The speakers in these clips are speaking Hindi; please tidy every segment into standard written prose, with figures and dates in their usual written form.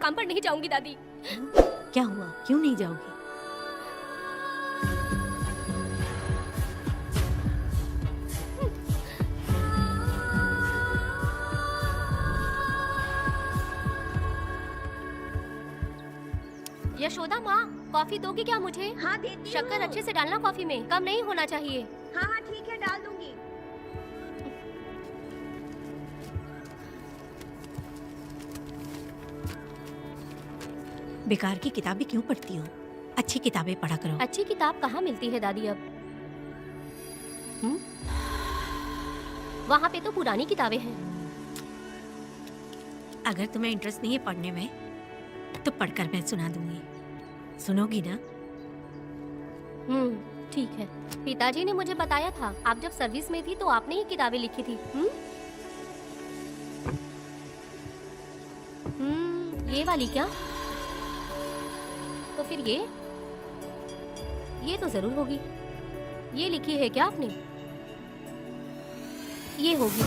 काम पर नहीं जाऊंगी दादी। क्या हुआ, क्यों नहीं जाओगी? यशोदा माँ, कॉफी दोगी क्या मुझे? हाँ देती शक्कर हूँ। अच्छे से डालना कॉफी में, कम नहीं होना चाहिए। हाँ हाँ ठीक है, डाल दूंगी। बेकार की किताबें क्यों पढ़ती हो? अच्छी किताबें पढ़ा करो। अच्छी किताब कहाँ मिलती है दादी अब? वहाँ पे तो पुरानी किताबें हैं। अगर तुम्हें इंटरेस्ट नहीं है पढ़ने में तो पढ़कर मैं सुना दूंगी। सुनोगी ना? ठीक है। पिताजी ने मुझे बताया था, आप जब सर्विस में थी तो आपने ही किताबें लिखी थी। ये वाली क्या? तो फिर ये तो जरूर होगी। ये लिखी है क्या आपने? ये होगी।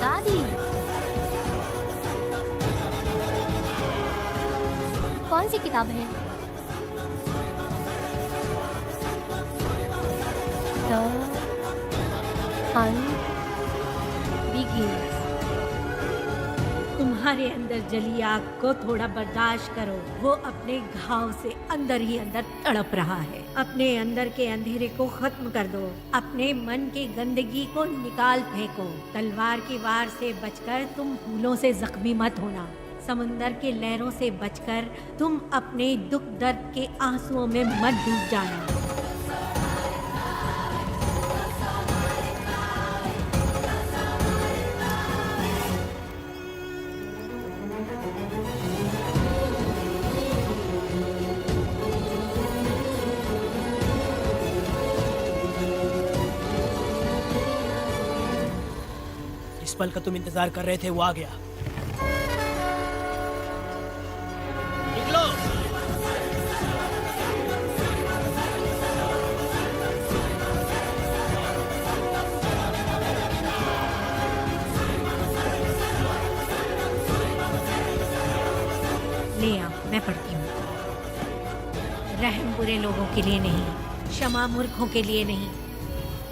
दादी, कौन सी किताब है? The Hunt Begins। तुम्हारे अंदर जली आग को थोड़ा बर्दाश्त करो। वो अपने घाव से अंदर ही अंदर तड़प रहा है। अपने अंदर के अंधेरे को खत्म कर दो। अपने मन की गंदगी को निकाल फेंको। तलवार की वार से बचकर तुम फूलों से जख्मी मत होना। समुंदर के लहरों से बचकर तुम अपने दुख दर्द के आंसुओं में मत डूब जाना। जिस पल का तुम इंतजार कर रहे थे वो आ गया। निकलो। ले आओ, मैं पढ़ती हूँ। रहम बुरे लोगों के लिए नहीं, क्षमा मूर्खों के लिए नहीं।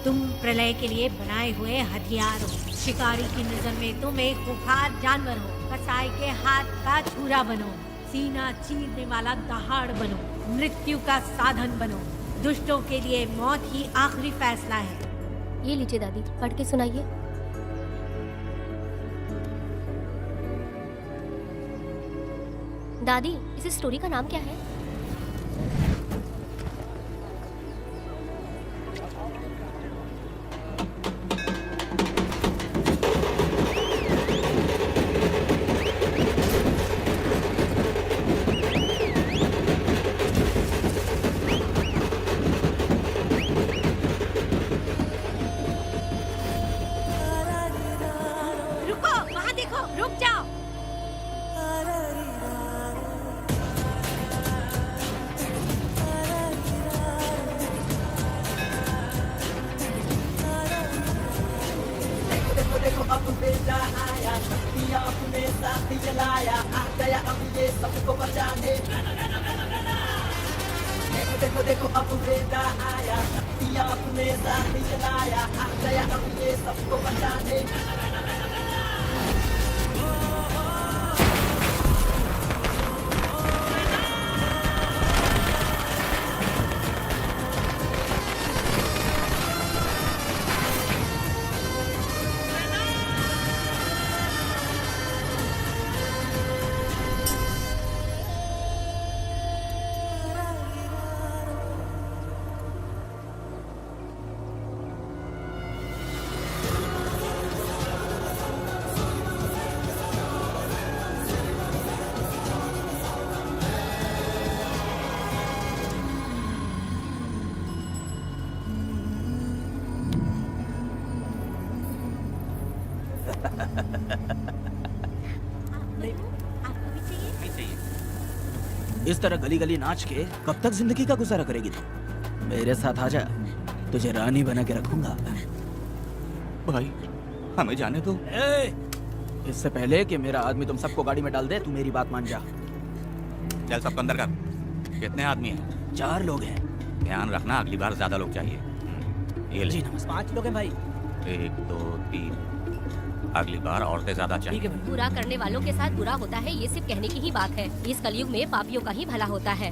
तुम प्रलय के लिए बनाए हुए हथियार हो। शिकारी की नजर में तुम एक खूंखार जानवर हो। कसाई के हाथ का छुरा बनो। सीना चीरने वाला दहाड़ बनो। मृत्यु का साधन बनो। दुष्टों के लिए मौत ही आखिरी फैसला है। ये लीजिए दादी, पढ़ के सुनाइए। दादी, इस स्टोरी का नाम क्या है? रुको, वहाँ देखो, रुक जाओ। देखो अब बेटा आया, शक्तियाँ अपने साथ जलाया, आ गया अब ये सबको बचाने। देखो देखो देखो अब बेटा आया, शक्तियाँ अपने साथ जलाया, आ गया अब ये सबको बचाने। इस तरह गली गली नाच के कब तक जिंदगी का गुजारा करेगी तू? मेरे साथ आजा, तुझे रानी बना के रखूंगा। भाई हमें जाने दो। इससे पहले कि मेरा आदमी तुम सबको गाड़ी में डाल दे, तू मेरी बात मान जा। चल सबको अंदर कर। कितने आदमी हैं? 4 लोग हैं। ध्यान रखना, अगली बार ज्यादा लोग चाहिए। ये ले। जी नमस्ते। 5 लोग हैं भाई। 1 2 3। अगली बार औरतें ज्यादा चाहिए। बुरा करने वालों के साथ बुरा होता है, ये सिर्फ कहने की ही बात है। इस कलयुग में पापियों का ही भला होता है।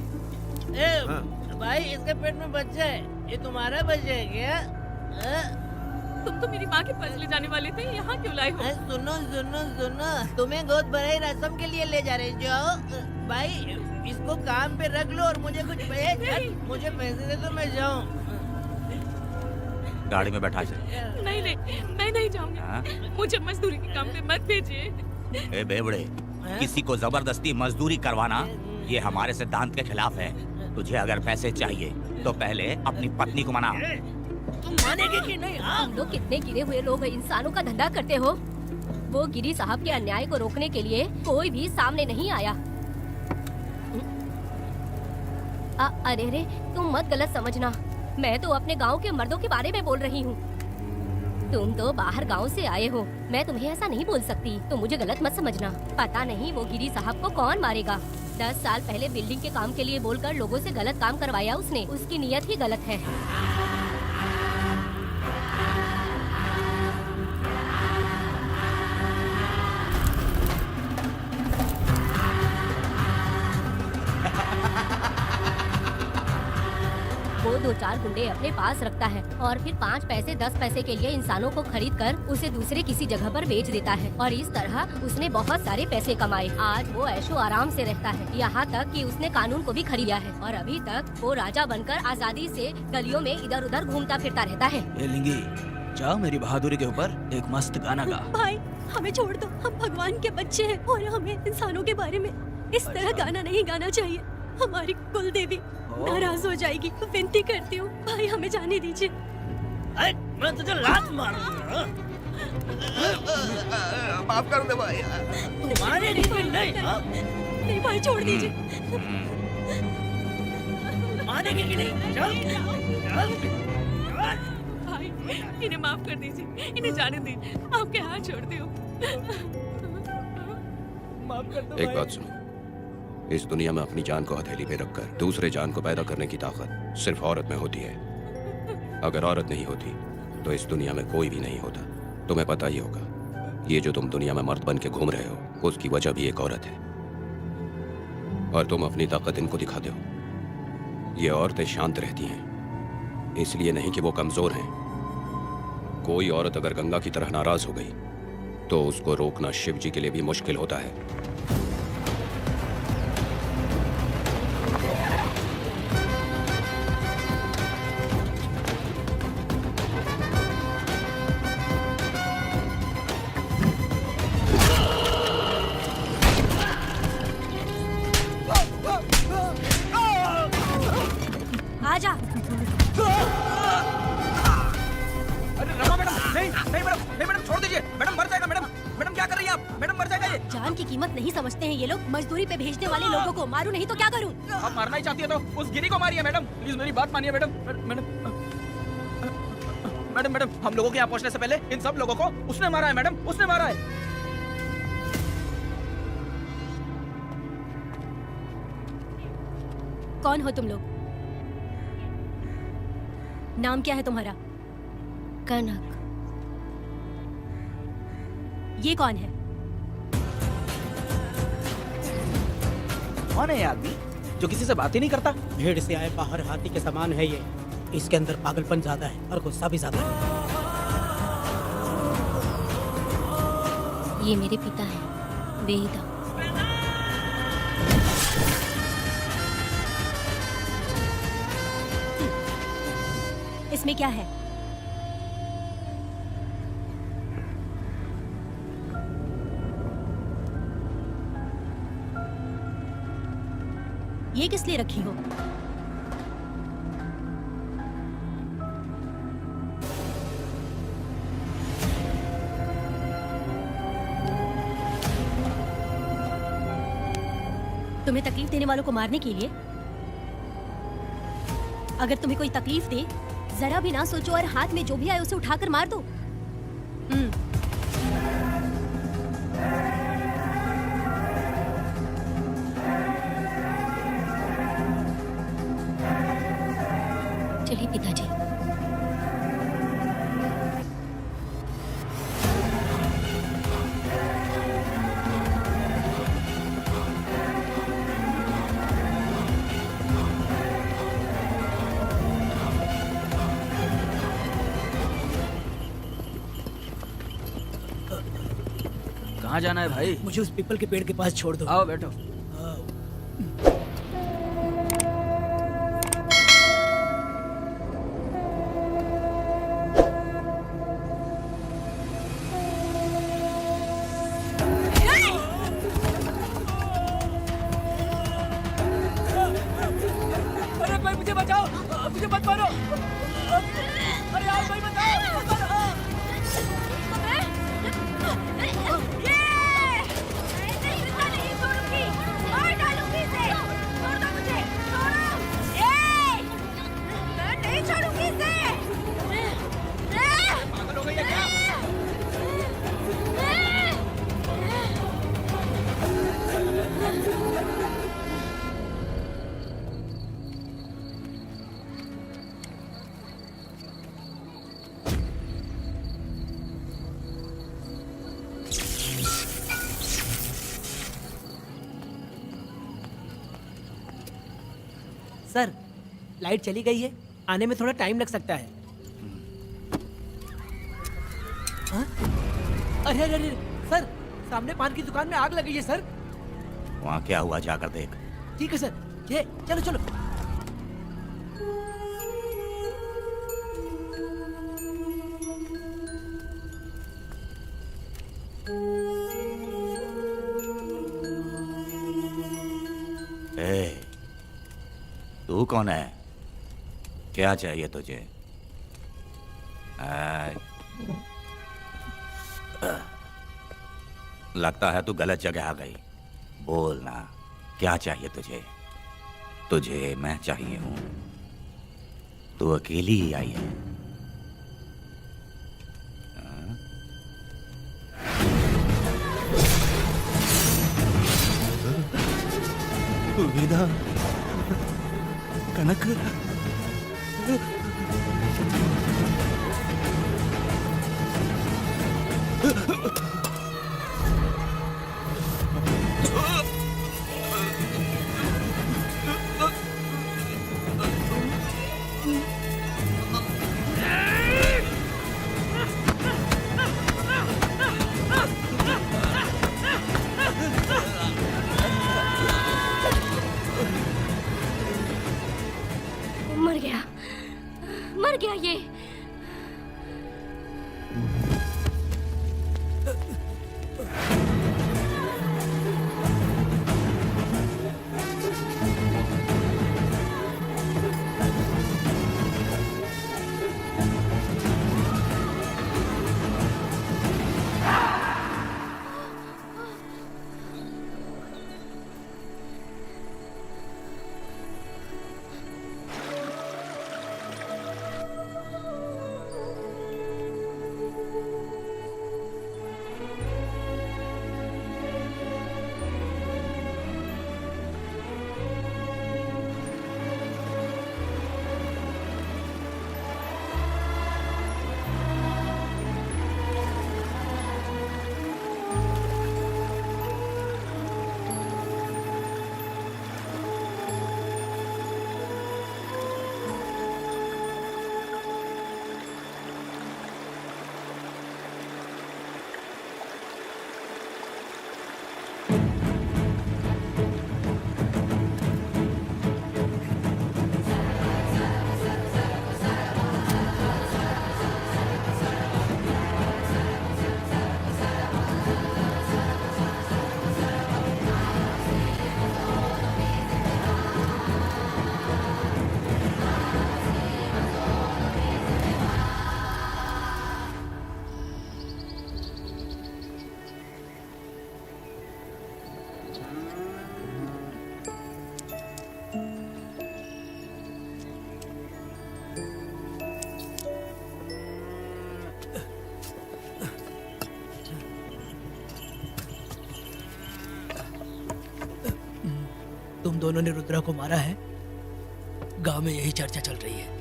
भाई इसके पेट में बच्चा है, ये तुम्हारा बच्चा है क्या? तुम तो मेरी माँ के पास ले जाने वाले थे, यहाँ क्यों लाए हो? सुनो सुनो सुनो, तुम्हें गोद भराई रस्म के लिए ले जा रहे जाओ। भाई इसको काम पे रख लो और मुझे कुछ मुझे पैसे दे तो मैं जाऊँ। गाड़ी में बैठा से। नहीं नहीं, मैं नहीं जाऊंगी। हाँ? मुझे मजदूरी के काम पे मत भेजिए। ए बेवड़े, किसी को जबरदस्ती मजदूरी करवाना ये हमारे सिद्धांत के खिलाफ है। तुझे अगर पैसे चाहिए तो पहले अपनी पत्नी को मना। तुम मानेगे कि नहीं? तुम लोग कितने गिरे हुए लोग इंसानों का धंधा करते हो। वो गिरी साहब के अन्याय को रोकने के लिए कोई भी सामने नहीं आया। अरे रे, तुम मत गलत समझना, मैं तो अपने गांव के मर्दों के बारे में बोल रही हूँ। तुम तो बाहर गांव से आए हो, मैं तुम्हें ऐसा नहीं बोल सकती, तो मुझे गलत मत समझना। पता नहीं वो गिरी साहब को कौन मारेगा। 10 साल पहले बिल्डिंग के काम के लिए बोलकर लोगों से गलत काम करवाया उसने। उसकी नीयत ही गलत है। वो 2-4 गुंडे अपने पास रखता है और फिर 5 पैसे 10 पैसे के लिए इंसानों को खरीद कर उसे दूसरे किसी जगह पर बेच देता है। और इस तरह उसने बहुत सारे पैसे कमाए। आज वो ऐशो आराम से रहता है, यहाँ तक कि उसने कानून को भी खरीदा है। और अभी तक वो राजा बनकर आजादी से गलियों में इधर उधर घूमता फिरता रहता है। ए लिंगी, जाओ मेरी बहादुरी के ऊपर एक मस्त गाना गा। भाई हमें छोड़ दो, हम भगवान के बच्चे हैं और हमें इंसानों के बारे में इस तरह गाना नहीं गाना चाहिए। हमारी कुल देवी नाराज हो जाएगी। विनती करती हूँ भाई, हमें जाने दीजिए। मैं तुझे लात मारूंगा। माफ कर दे भाई। तुम मानेगी कि नहीं? नहीं भाई, छोड़ दीजिए। मानेगी कि नहीं? चल भाई इन्हें माफ कर दीजिए, इन्हें जाने दीजिए, आपके हाथ छोड़ती हूँ। माफ कर दो एक बात सुनो, इस दुनिया में अपनी जान को हथेली पे रखकर दूसरे जान को पैदा करने की ताकत सिर्फ औरत में होती है। अगर औरत नहीं होती तो इस दुनिया में कोई भी नहीं होता। तुम्हें पता ही होगा, ये जो तुम दुनिया में मर्द बन के घूम रहे हो उसकी वजह भी एक औरत है। और तुम अपनी ताकत इनको दिखाते हो। ये औरतें शांत रहती हैं, इसलिए नहीं कि वो कमजोर हैं। कोई औरत अगर गंगा की तरह नाराज हो गई तो उसको रोकना शिव जी के लिए भी मुश्किल होता है। आजा। अरे रमा मैडम, नहीं नहीं मैडम, नहीं मैडम, छोड़ दीजिए। मैडम मर जाएगा। मैडम मैडम क्या कर रही हैं आप? मैडम मर जाएगा ये। जान की कीमत नहीं समझते हैं ये लोग। मजदूरी पे भेजने वाले लोगों को मारूं नहीं तो क्या करूं? आप मारना ही चाहती है तो उस गिरी को मारिए मैडम। प्लीज मेरी बात मानिए मैडम। मैडम मैडम मैडम, हम लोगों के यहाँ पहुँचने से पहले इन सब लोगों को उसने मारा है मैडम, उसने मारा है। कौन हो तुम लोग? नाम क्या है तुम्हारा? कनक। ये कौन है? कौन है ये आदमी जो किसी से बात ही नहीं करता? भीड़ से आए बाहर हाथी के समान है ये। इसके अंदर पागलपन ज्यादा है और गुस्सा भी ज्यादा है। ये मेरे पिता हैं, वेदा। इसमें क्या है? ये किस लिए रखी हो? तुम्हें तकलीफ देने वालों को मारने के लिए? अगर तुम्हें कोई तकलीफ दे, जरा भी ना सोचो और हाथ में जो भी आए उसे उठाकर मार दो। कहाँ जाना है भाई? मुझे उस पीपल के पेड़ के पास छोड़ दो। आओ बैठो। अरे भाई मुझे बचाओ, मुझे मत मारो। अरे यार भाई बचाओ। सर, लाइट चली गई है, आने में थोड़ा टाइम लग सकता है। हाँ? अरे अरे अरे सर, सामने पान की दुकान में आग लगी है सर। वहाँ क्या हुआ जाकर देख। ठीक है सर, ये चलो चलो। ए, तू कौन है? क्या चाहिए तुझे? लगता है तू गलत जगह आ गई। बोल ना, क्या चाहिए तुझे? तुझे मैं चाहिए हूं। तू अकेली ही आई है। विदा, कनक, मर गया ये। तुम दोनों ने रुद्रा को मारा है, गांव में यही चर्चा चल रही है।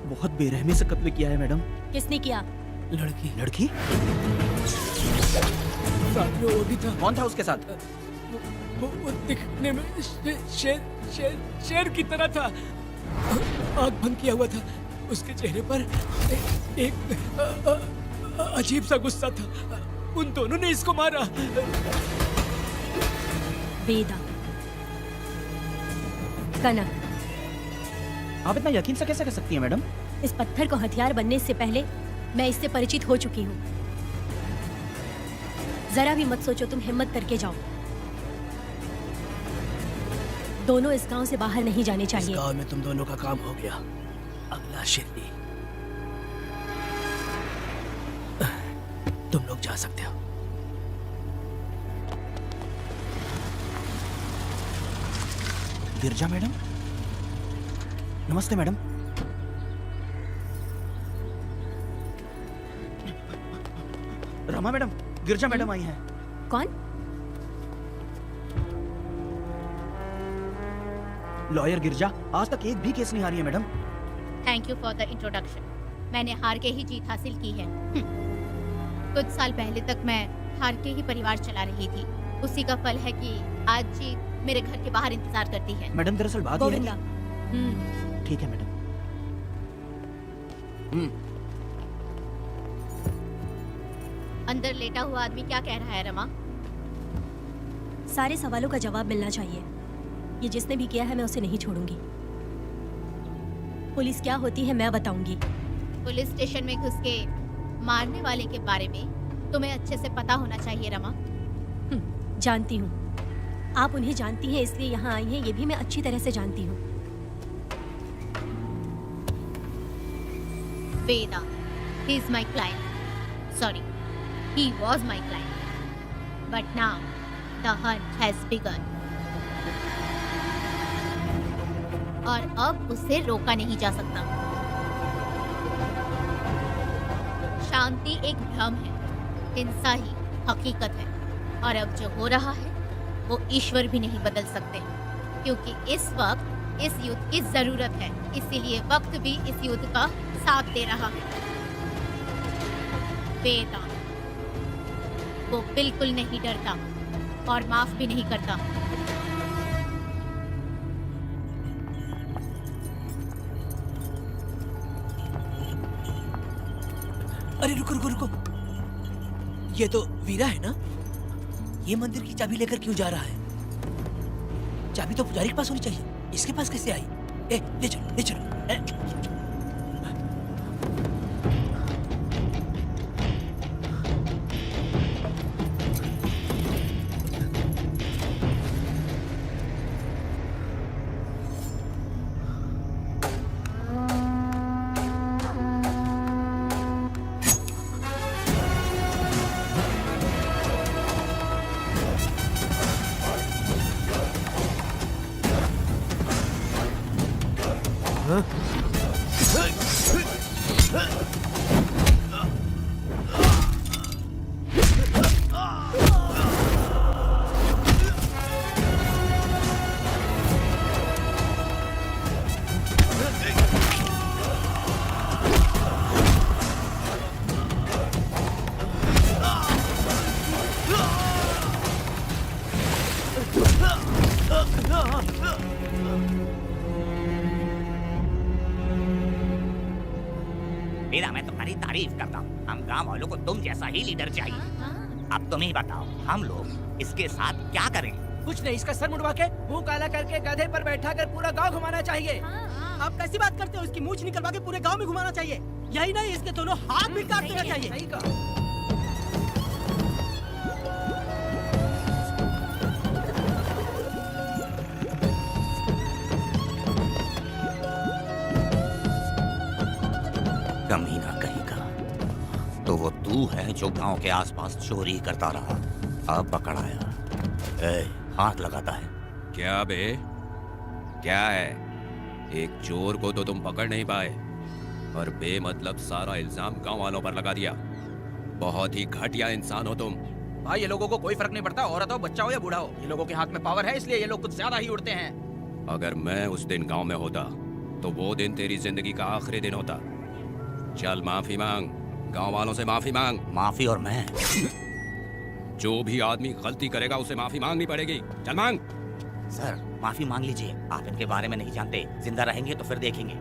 बहुत बेरहमी से कत्ल किया है मैडम। किसने किया? लड़की लड़की? साथ में वो भी था। कौन था उसके साथ? वो दिखने में शेर की तरह था। आंख बंद किया हुआ था। उसके चेहरे पर एक अजीब सा गुस्सा था। उन दोनों ने इसको मारा। वेदा, कनक, आप इतना यकीन से कैसे कर सकती हैं मैडम? इस पत्थर को हथियार बनने से पहले मैं इससे परिचित हो चुकी हूँ। जरा भी मत सोचो, तुम हिम्मत करके जाओ। दोनों इस गांव से बाहर नहीं जाने इस चाहिए। गांव में तुम दोनों का काम हो गया। अगला शिरडी तुम लोग जा सकते हो। गिरजा मैडम, नमस्ते मैडम। रमा मैडम, गिरजा मैडम आई हैं। कौन? लॉयर गिरजा, आज तक एक भी केस नहीं हारी है madam. Thank you for the introduction. मैंने हार के ही जीत हासिल की है। कुछ साल पहले तक मैं हार के ही परिवार चला रही थी। उसी का फल है कि आज जीत मेरे घर के बाहर इंतजार करती है। मैडम दरअसल बात ये है गोविंदा, कि- ठीक है मैडम। अंदर लेटा हुआ आदमी क्या कह रहा है रमा? सारे सवालों का जवाब मिलना चाहिए। ये जिसने भी किया है मैं उसे नहीं छोड़ूंगी। पुलिस क्या होती है मैं बताऊंगी। पुलिस स्टेशन में घुस के मारने वाले के बारे में तुम्हें अच्छे से पता होना चाहिए रमा। जानती हूँ, आप उन्हें जानती हैं इसलिए यहाँ आई हैं, ये भी मैं अच्छी तरह से जानती हूँ। वेदा, he is my client. Sorry, he was my client. But now the hunt has begun. और अब उसे रोका नहीं जा सकता। शांति एक भ्रम है, हिंसा ही हकीकत है। और अब जो हो रहा है वो ईश्वर भी नहीं बदल सकते, क्योंकि इस वक्त इस युद्ध की जरूरत है। इसीलिए वक्त भी इस युद्ध का साथ दे रहा है। वेदा, वो बिल्कुल नहीं डरता और माफ भी नहीं करता। अरे रुको रुको रुको, ये तो वीरा है ना? ये मंदिर की चाबी लेकर क्यों जा रहा है? चाबी तो पुजारी के पास होनी चाहिए, इसके पास कैसे आई? ए, ले चलो ले चलो। मेरा मैं तुम्हारी तारीफ करता हूँ। हम गांव वालों को तुम जैसा ही लीडर चाहिए। अब तुम ही बताओ, हम लोग इसके साथ क्या करें? कुछ नहीं, इसका सर मुड़वा के मुंह काला करके गधे पर बैठा कर पूरा गांव घुमाना चाहिए। आप कैसी बात करते हो? इसकी मूंछ निकलवा के पूरे गांव में घुमाना चाहिए। यही नहीं, इसके दोनों हाथ भी काट देना चाहिए। सही कहा। कमीना कहीं का। तो वो तू है जो गांव के आसपास चोरी करता रहा, अब पकड़ाया। हाथ लगाता है। क्या बे, क्या है? एक चोर को तो तुम पकड़ नहीं पाए और बेमतलब सारा इल्जाम गांव वालों पर लगा दिया। बहुत ही घटिया इंसान हो तुम। भाई ये लोगों को कोई फर्क नहीं पड़ता, औरत हो, बच्चा हो या बूढ़ा हो। ये लोगों के हाथ में पावर है, इसलिए ये लोग कुछ ज्यादा ही उड़ते हैं। अगर मैं उस दिन गांव में होता तो वो दिन तेरी जिंदगी का आखिरी दिन होता। चल माफी मांग, गांव वालों से माफी मांग। माफी? और मैं? जो भी आदमी गलती करेगा उसे माफी मांगनी पड़ेगी। चल मांग। सर माफी मांग लीजिए, आप इनके बारे में नहीं जानते। जिंदा रहेंगे तो फिर देखेंगे।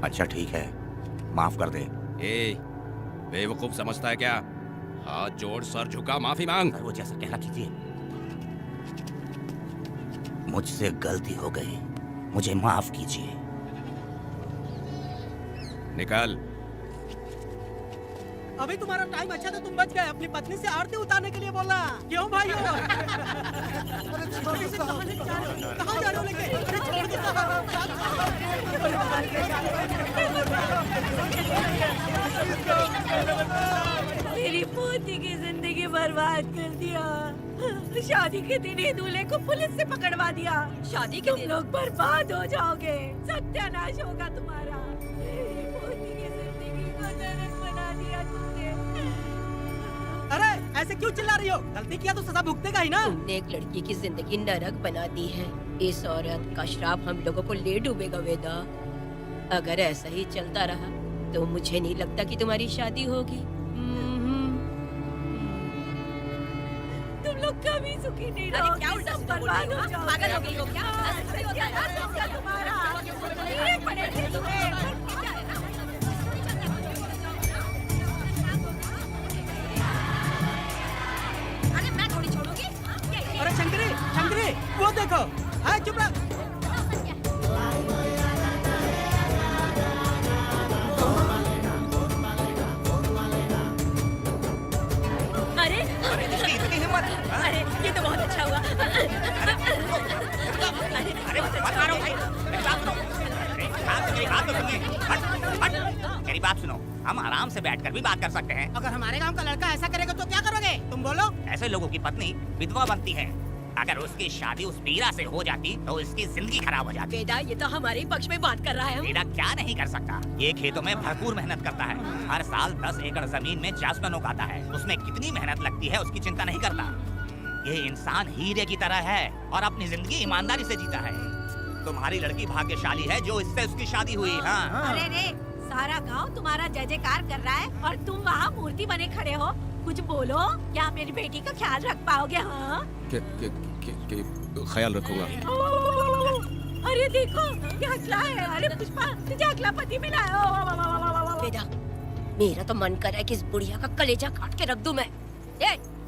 अच्छा ठीक है, माफ कर दे। ए, बेवकूफ समझता है क्या? हाथ जोड़, सर झुका, माफी मांग। वो जैसा कहना कीजिए। मुझसे गलती हो गई, मुझे माफ कीजिए। निकल। अभी तुम्हारा टाइम अच्छा था, तुम बच गए। अपनी पत्नी से आरती उतारने के लिए बोला। क्यों भाई? कहाँ जा रहे हो लेके? अरे छोड़ के मेरी पोती की जिंदगी बर्बाद कर दिया। शादी के दिन ही दूल्हे को पुलिस से पकड़वा दिया। शादी के दिन लोग बर्बाद हो जाओगे, सत्यानाश होगा तुम्हारा। मेरी पोती की जिंदगी को नरक बना दिया तुमने। अरे ऐसे क्यों चिल्ला रही हो? गलती किया तो सजा भुगतेगा ही ना। तुमने एक लड़की की जिंदगी नरक बना दी है। इस औरत का श्राप हम लोगों को ले डूबेगा वेदा। अगर ऐसा ही चलता रहा तो मुझे नहीं लगता कि तुम्हारी शादी होगी। तुम लोग कभी सुखी नहीं रहोगे, सब बर्बाद हो जाओगे। पागल हो गई हो क्या? सत्यानाश होगा तुम्हारा। ये पड़ेगी तुम्हें। अरे मैं थोड़ी छोड़ूंगी। अरे शंकरी, वो देखो। हाँ चुप रह। अरे इतनी हिम्मत? अरे ये तो बहुत अच्छा हुआ। अरे मत मारो भाई, मेरी बात सुनो। मेरी बात तो सुनिए। हट, मेरी बात सुनो। हम आराम से बैठकर भी बात कर सकते हैं। अगर हमारे गांव का लड़का ऐसा करेगा तो क्या करोगे? तुम बोलो। ऐसे लोगों की पत्नी विधवा बनती है। अगर उसकी शादी उस वीरा से हो जाती तो उसकी जिंदगी खराब हो जाती। वेदा ये तो हमारे पक्ष में बात कर रहा है। वीरा क्या नहीं कर सकता? ये खेतों में भरपूर मेहनत करता है। हर साल 10 एकड़ जमीन में जासमन उगाता है। उसमें कितनी मेहनत लगती है उसकी चिंता नहीं करता। ये इंसान हीरे की तरह है और अपनी जिंदगी ईमानदारी से जीता है। तुम्हारी लड़की भाग्यशाली है जो इससे उसकी शादी हुई। हाँ अरे रे, सारा गांव तुम्हारा जय जयकार कर रहा है और तुम वहाँ मूर्ति बने खड़े हो। कुछ बोलो, क्या मेरी बेटी का ख्याल रख पाओगे? हाँ ख्याल रखूंगा। अरे देखो ये अगला है। अरे पुष्पा, तुझे अगला पति मिला है। वेदा मेरा तो मन कर रहा है कि इस बुढ़िया का कलेजा काट के रख दूं मैं।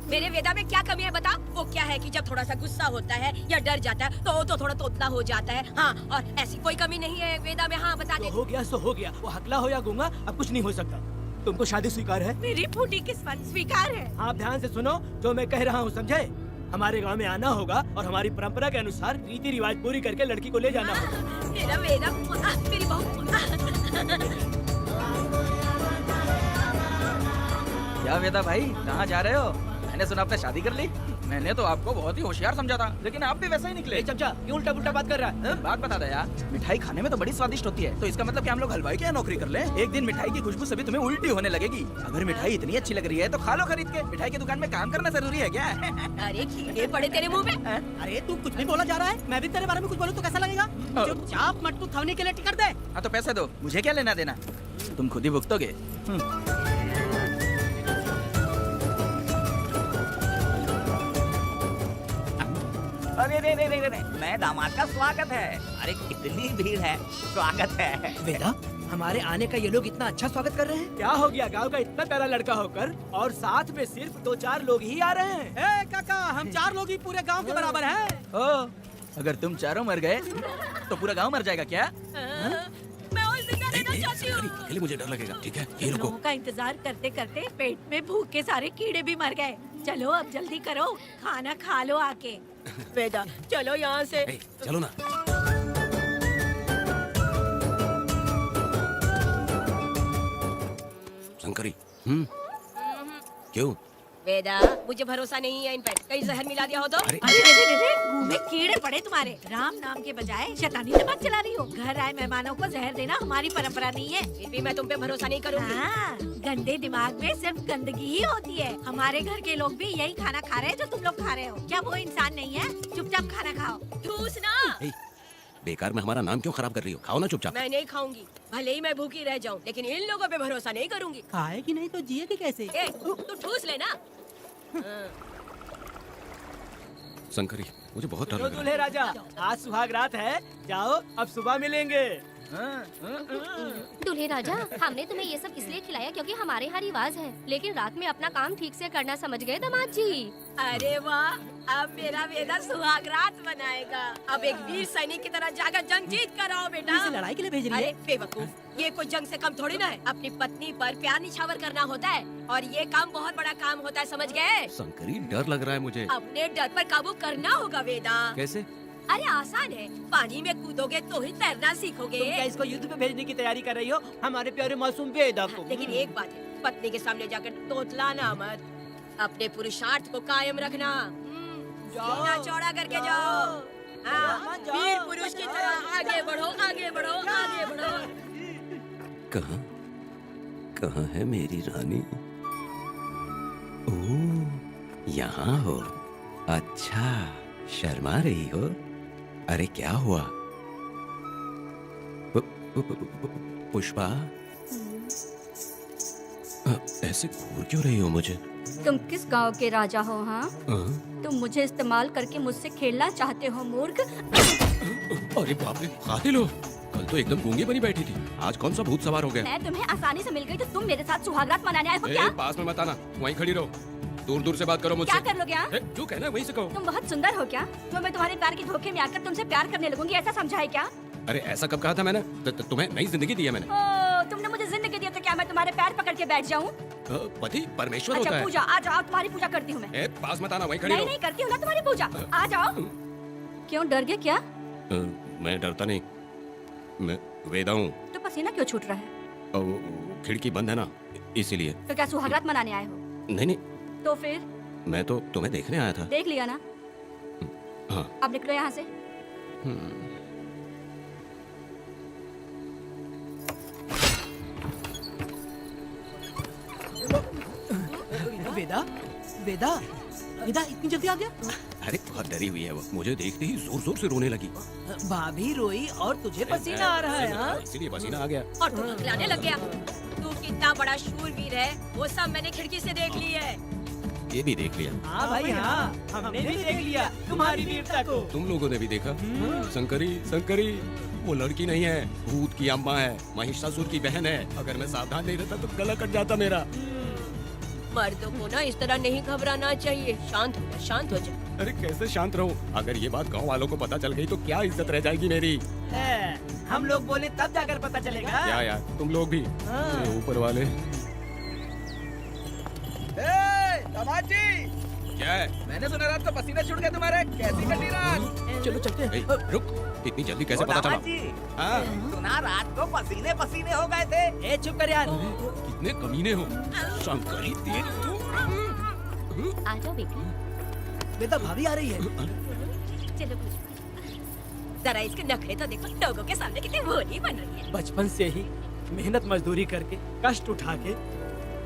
मेरे वेदा में क्या कमी है बता? वो क्या है कि जब थोड़ा सा गुस्सा होता है या डर जाता है तो थोड़ा तोतला हो जाता है। हाँ, और ऐसी कोई कमी नहीं है वेदा में। हाँ बता दे। हो गया सो हो गया। वो हकला हो या गूंगा, अब कुछ नहीं हो सकता। तुमको शादी स्वीकार है? मेरी फूटी किस्मत स्वीकार है। आप ध्यान से सुनो जो मैं कह रहा हूँ, समझे? हमारे गांव में आना होगा और हमारी परंपरा के अनुसार रीति रिवाज पूरी करके लड़की को ले जाना होगा। मेरा वेदा, मेरी बहू। क्या वेदा भाई, कहाँ जा रहे हो? मैंने सुना आपने शादी कर ली। मैंने तो आपको बहुत ही होशियार समझा था, लेकिन आप भी वैसा ही निकले। चमचा, क्यों उल्टा पुल्टा बात कर रहा है? बात बता दे यार, मिठाई खाने में तो बड़ी स्वादिष्ट होती है, तो इसका मतलब क्या हम लोग हलवाई के यहाँ नौकरी कर लें? एक दिन मिठाई की खुशबू से भी तुम्हें उल्टी होने लगेगी। अगर मिठाई इतनी अच्छी लग रही है तो खा लो खरीद के। मिठाई की दुकान में काम करना जरूरी है क्या? अरे कीड़े पड़े तेरे मुंह में। अरे तू कुछ भी बोला जा रहा है। मैं भी तेरे बारे में कुछ बोलूं तो कैसा लगेगा? चुपचाप मट्टू थवने के लिए टिकट दे। हाँ तो पैसे दो, मुझे क्या लेना देना, तुम खुद ही भुगतोगे। अरे रे रे रे रे, नए दामाद का स्वागत है। अरे कितनी भीड़ है, स्वागत है। वेदा, हमारे आने का ये लोग इतना अच्छा स्वागत कर रहे हैं। क्या हो गया गांव का इतना प्यारा लड़का होकर और साथ में सिर्फ 2-4 लोग ही आ रहे हैं? ए काका, हम 4 लोग ही पूरे गांव के बराबर हैं। ओ, अगर तुम चारों मर गए तो पूरा गांव मर जाएगा क्या? मैं और जिंदा रहना चाहती हूँ। अकेले मुझे डर लगेगा, ठीक है? ये रुको। लोगों का इंतजार करते करते पेट में भूख के सारे कीड़े भी मर गए। चलो अब जल्दी करो, खाना खा लो आके। वेदा चलो यहाँ से। चलो ना। शंकरी, क्यों? वेदा मुझे भरोसा नहीं है इन पे, कहीं जहर मिला दिया हो तो। अरे मुंह में कीड़े पड़े तुम्हारे। राम नाम के बजाय शैतानी से बात चला रही हो। घर आए मेहमानों को जहर देना हमारी परंपरा नहीं है। फिर भी मैं तुम पे भरोसा नहीं करूँगी। हाँ, गंदे दिमाग में सिर्फ गंदगी ही होती है। हमारे घर के लोग भी यही खाना खा रहे हैं जो तुम लोग खा रहे हो। क्या वो इंसान नहीं है? चुपचाप खाना खाओ। ठूस ना। बेकार में हमारा नाम क्यों खराब कर रही हो? खाओ ना चुपचाप। मैं नहीं खाऊंगी, भले ही मैं भूखी रह जाऊं, लेकिन इन लोगों पे भरोसा नहीं करूंगी। खाएगी नहीं तो जिएगी कैसे? तू ठूस लेना। शंकरी, मुझे बहुत डर जो लग रहा दूल्हे राजा, आज सुहाग रात है, जाओ अब सुबह मिलेंगे। दूल्हे राजा, हमने तुम्हें ये सब इसलिए खिलाया क्योंकि हमारे यहाँ रिवाज है, लेकिन रात में अपना काम ठीक से करना समझ गए दामाद जी। अरे वाह, अब मेरा वेदा सुहाग रात मनाएगा। अब एक वीर सैनिक की तरह जाकर जंग जीत कर आओ बेटा। इसे लड़ाई के लिए भेज रही है? अरे बेवकूफ, ये कोई जंग से कम थोड़ी ना है। अपनी पत्नी पर प्यार निछावर करना होता है और ये काम बहुत बड़ा काम होता है, समझ गए? शंकरी, डर लग रहा है मुझे। अपने डर पर काबू करना होगा वेदा। कैसे? अरे आसान है, पानी में कूदोगे तो ही तैरना सीखोगे। तुम क्या इसको युद्ध में भेजने की तैयारी कर रही हो? हमारे प्यारे मासूम वेदा को। लेकिन एक बात है, पत्नी के सामने जाकर तोतलाना मत, अपने पुरुषार्थ को कायम रखना। सीना चौड़ा करके जाओ। हाँ, वीर पुरुष की तरह आगे बढ़ो, आगे बढ़ो, आगे बढ़ो। कहाँ है मेरी रानी? ओह, यहाँ हो। अच्छा, शर्मा रही हो? अरे क्या हुआ? पुष्पा, ऐसे घूर क्यों रही हो मुझे? तुम किस गांव के राजा हो? हाँ, तुम मुझे इस्तेमाल करके मुझसे खेलना चाहते हो मूर्ख। अरे बाप रे, कातिल हो। कल तो एकदम गूंगी बनी बैठी थी, आज कौन सा भूत सवार हो गया? मैं तुम्हें आसानी से मिल गई तो तुम मेरे साथ सुहागरात मनाने आए हो क्या? पास में मत आना, वहीं खड़ी रहो। दूर दूर से बात करो मुझसे। क्या कर लोगे? हाँ? जो कहना है वहीं से कहो। तुम बहुत सुंदर हो क्या? तो मैं तुम्हारे प्यार के धोखे में आकर तुमसे प्यार करने लगूंगी, ऐसा समझा है क्या? अरे ऐसा कब कहा था मैंने? तुम्हें नई जिंदगी दी है मैंने। ओ, तुमने मुझे जिंदगी दी तो क्या मैं तुम्हारे पैर पकड़ के बैठ जाऊं? पति परमेश्वर अच्छा होता है। पूजा, आ जाओ, तुम्हारी पूजा करती हूँ मैं। पास मत आना, वहीं खड़ी रहो। नहीं करती हूँ ना तुम्हारी पूजा, आ जाओ। क्यों डर गए क्या? मैं डरता नहीं, मैं वेदा हूँ। तो पसीना क्यों छूट रहा है? खिड़की बंद है ना, इसीलिए। तो क्या सुहागरात मनाने आए हो? नहीं, तो फिर? मैं तो तुम्हें देखने आया था। देख लिया ना? हाँ। अब निकलो यहाँ से। वेदा, वेदा, वेदा इतनी जल्दी आ गया? अरे बहुत डरी हुई है वो, मुझे देखते ही जोर जोर से रोने लगी। भाभी रोई और तुझे पसीना आ रहा है? हाँ? इसीलिए पसीना आ गया। और तू हकलाने लग गया। तू कितना बड़ा शूरवीर है, वो सब मैंने खिड़की से देख ली है। ये भी देख लिया। हाँ भाई हाँ, हमने भी देख लिया तुम्हारी वीरता को। तुम लोगों ने भी देखा? शंकरी, शंकरी, वो लड़की नहीं है, भूत की अम्मा है, महिषासुर की बहन है। अगर मैं सावधान नहीं रहता तो गला कट जाता मेरा। मर्दों को ना इस तरह नहीं घबराना चाहिए। शांत हो जा, शांत हो जा। अरे कैसे शांत रहूं? अगर ये बात गांव वालों को पता चल गई तो क्या इज्जत रह जाएगी मेरी? हम लोग बोले तब जाकर पता चलेगा। क्या यार, तुम लोग भी ऊपर वाले। दामाद जी, क्या है? मैंने सुना रात को पसीने छूट गए तुम्हारे, कैसी कटी रात? चलो चलते हैं। रुक, इतनी जल्दी कैसे पता चला? हाँ? सुना रात को पसीने पसीने हो गए थे। ए चुप कर यार। कितने कमीने हो शंकरी, तेरी तू। आ जाओ बेटी। वेदा भाभी आ रही है। चलो पुष्पा, जरा इसके नखरे तो देखो, लोगों के सामने कितनी भोली बन रही है। बचपन से ही मेहनत मजदूरी करके कष्ट उठा के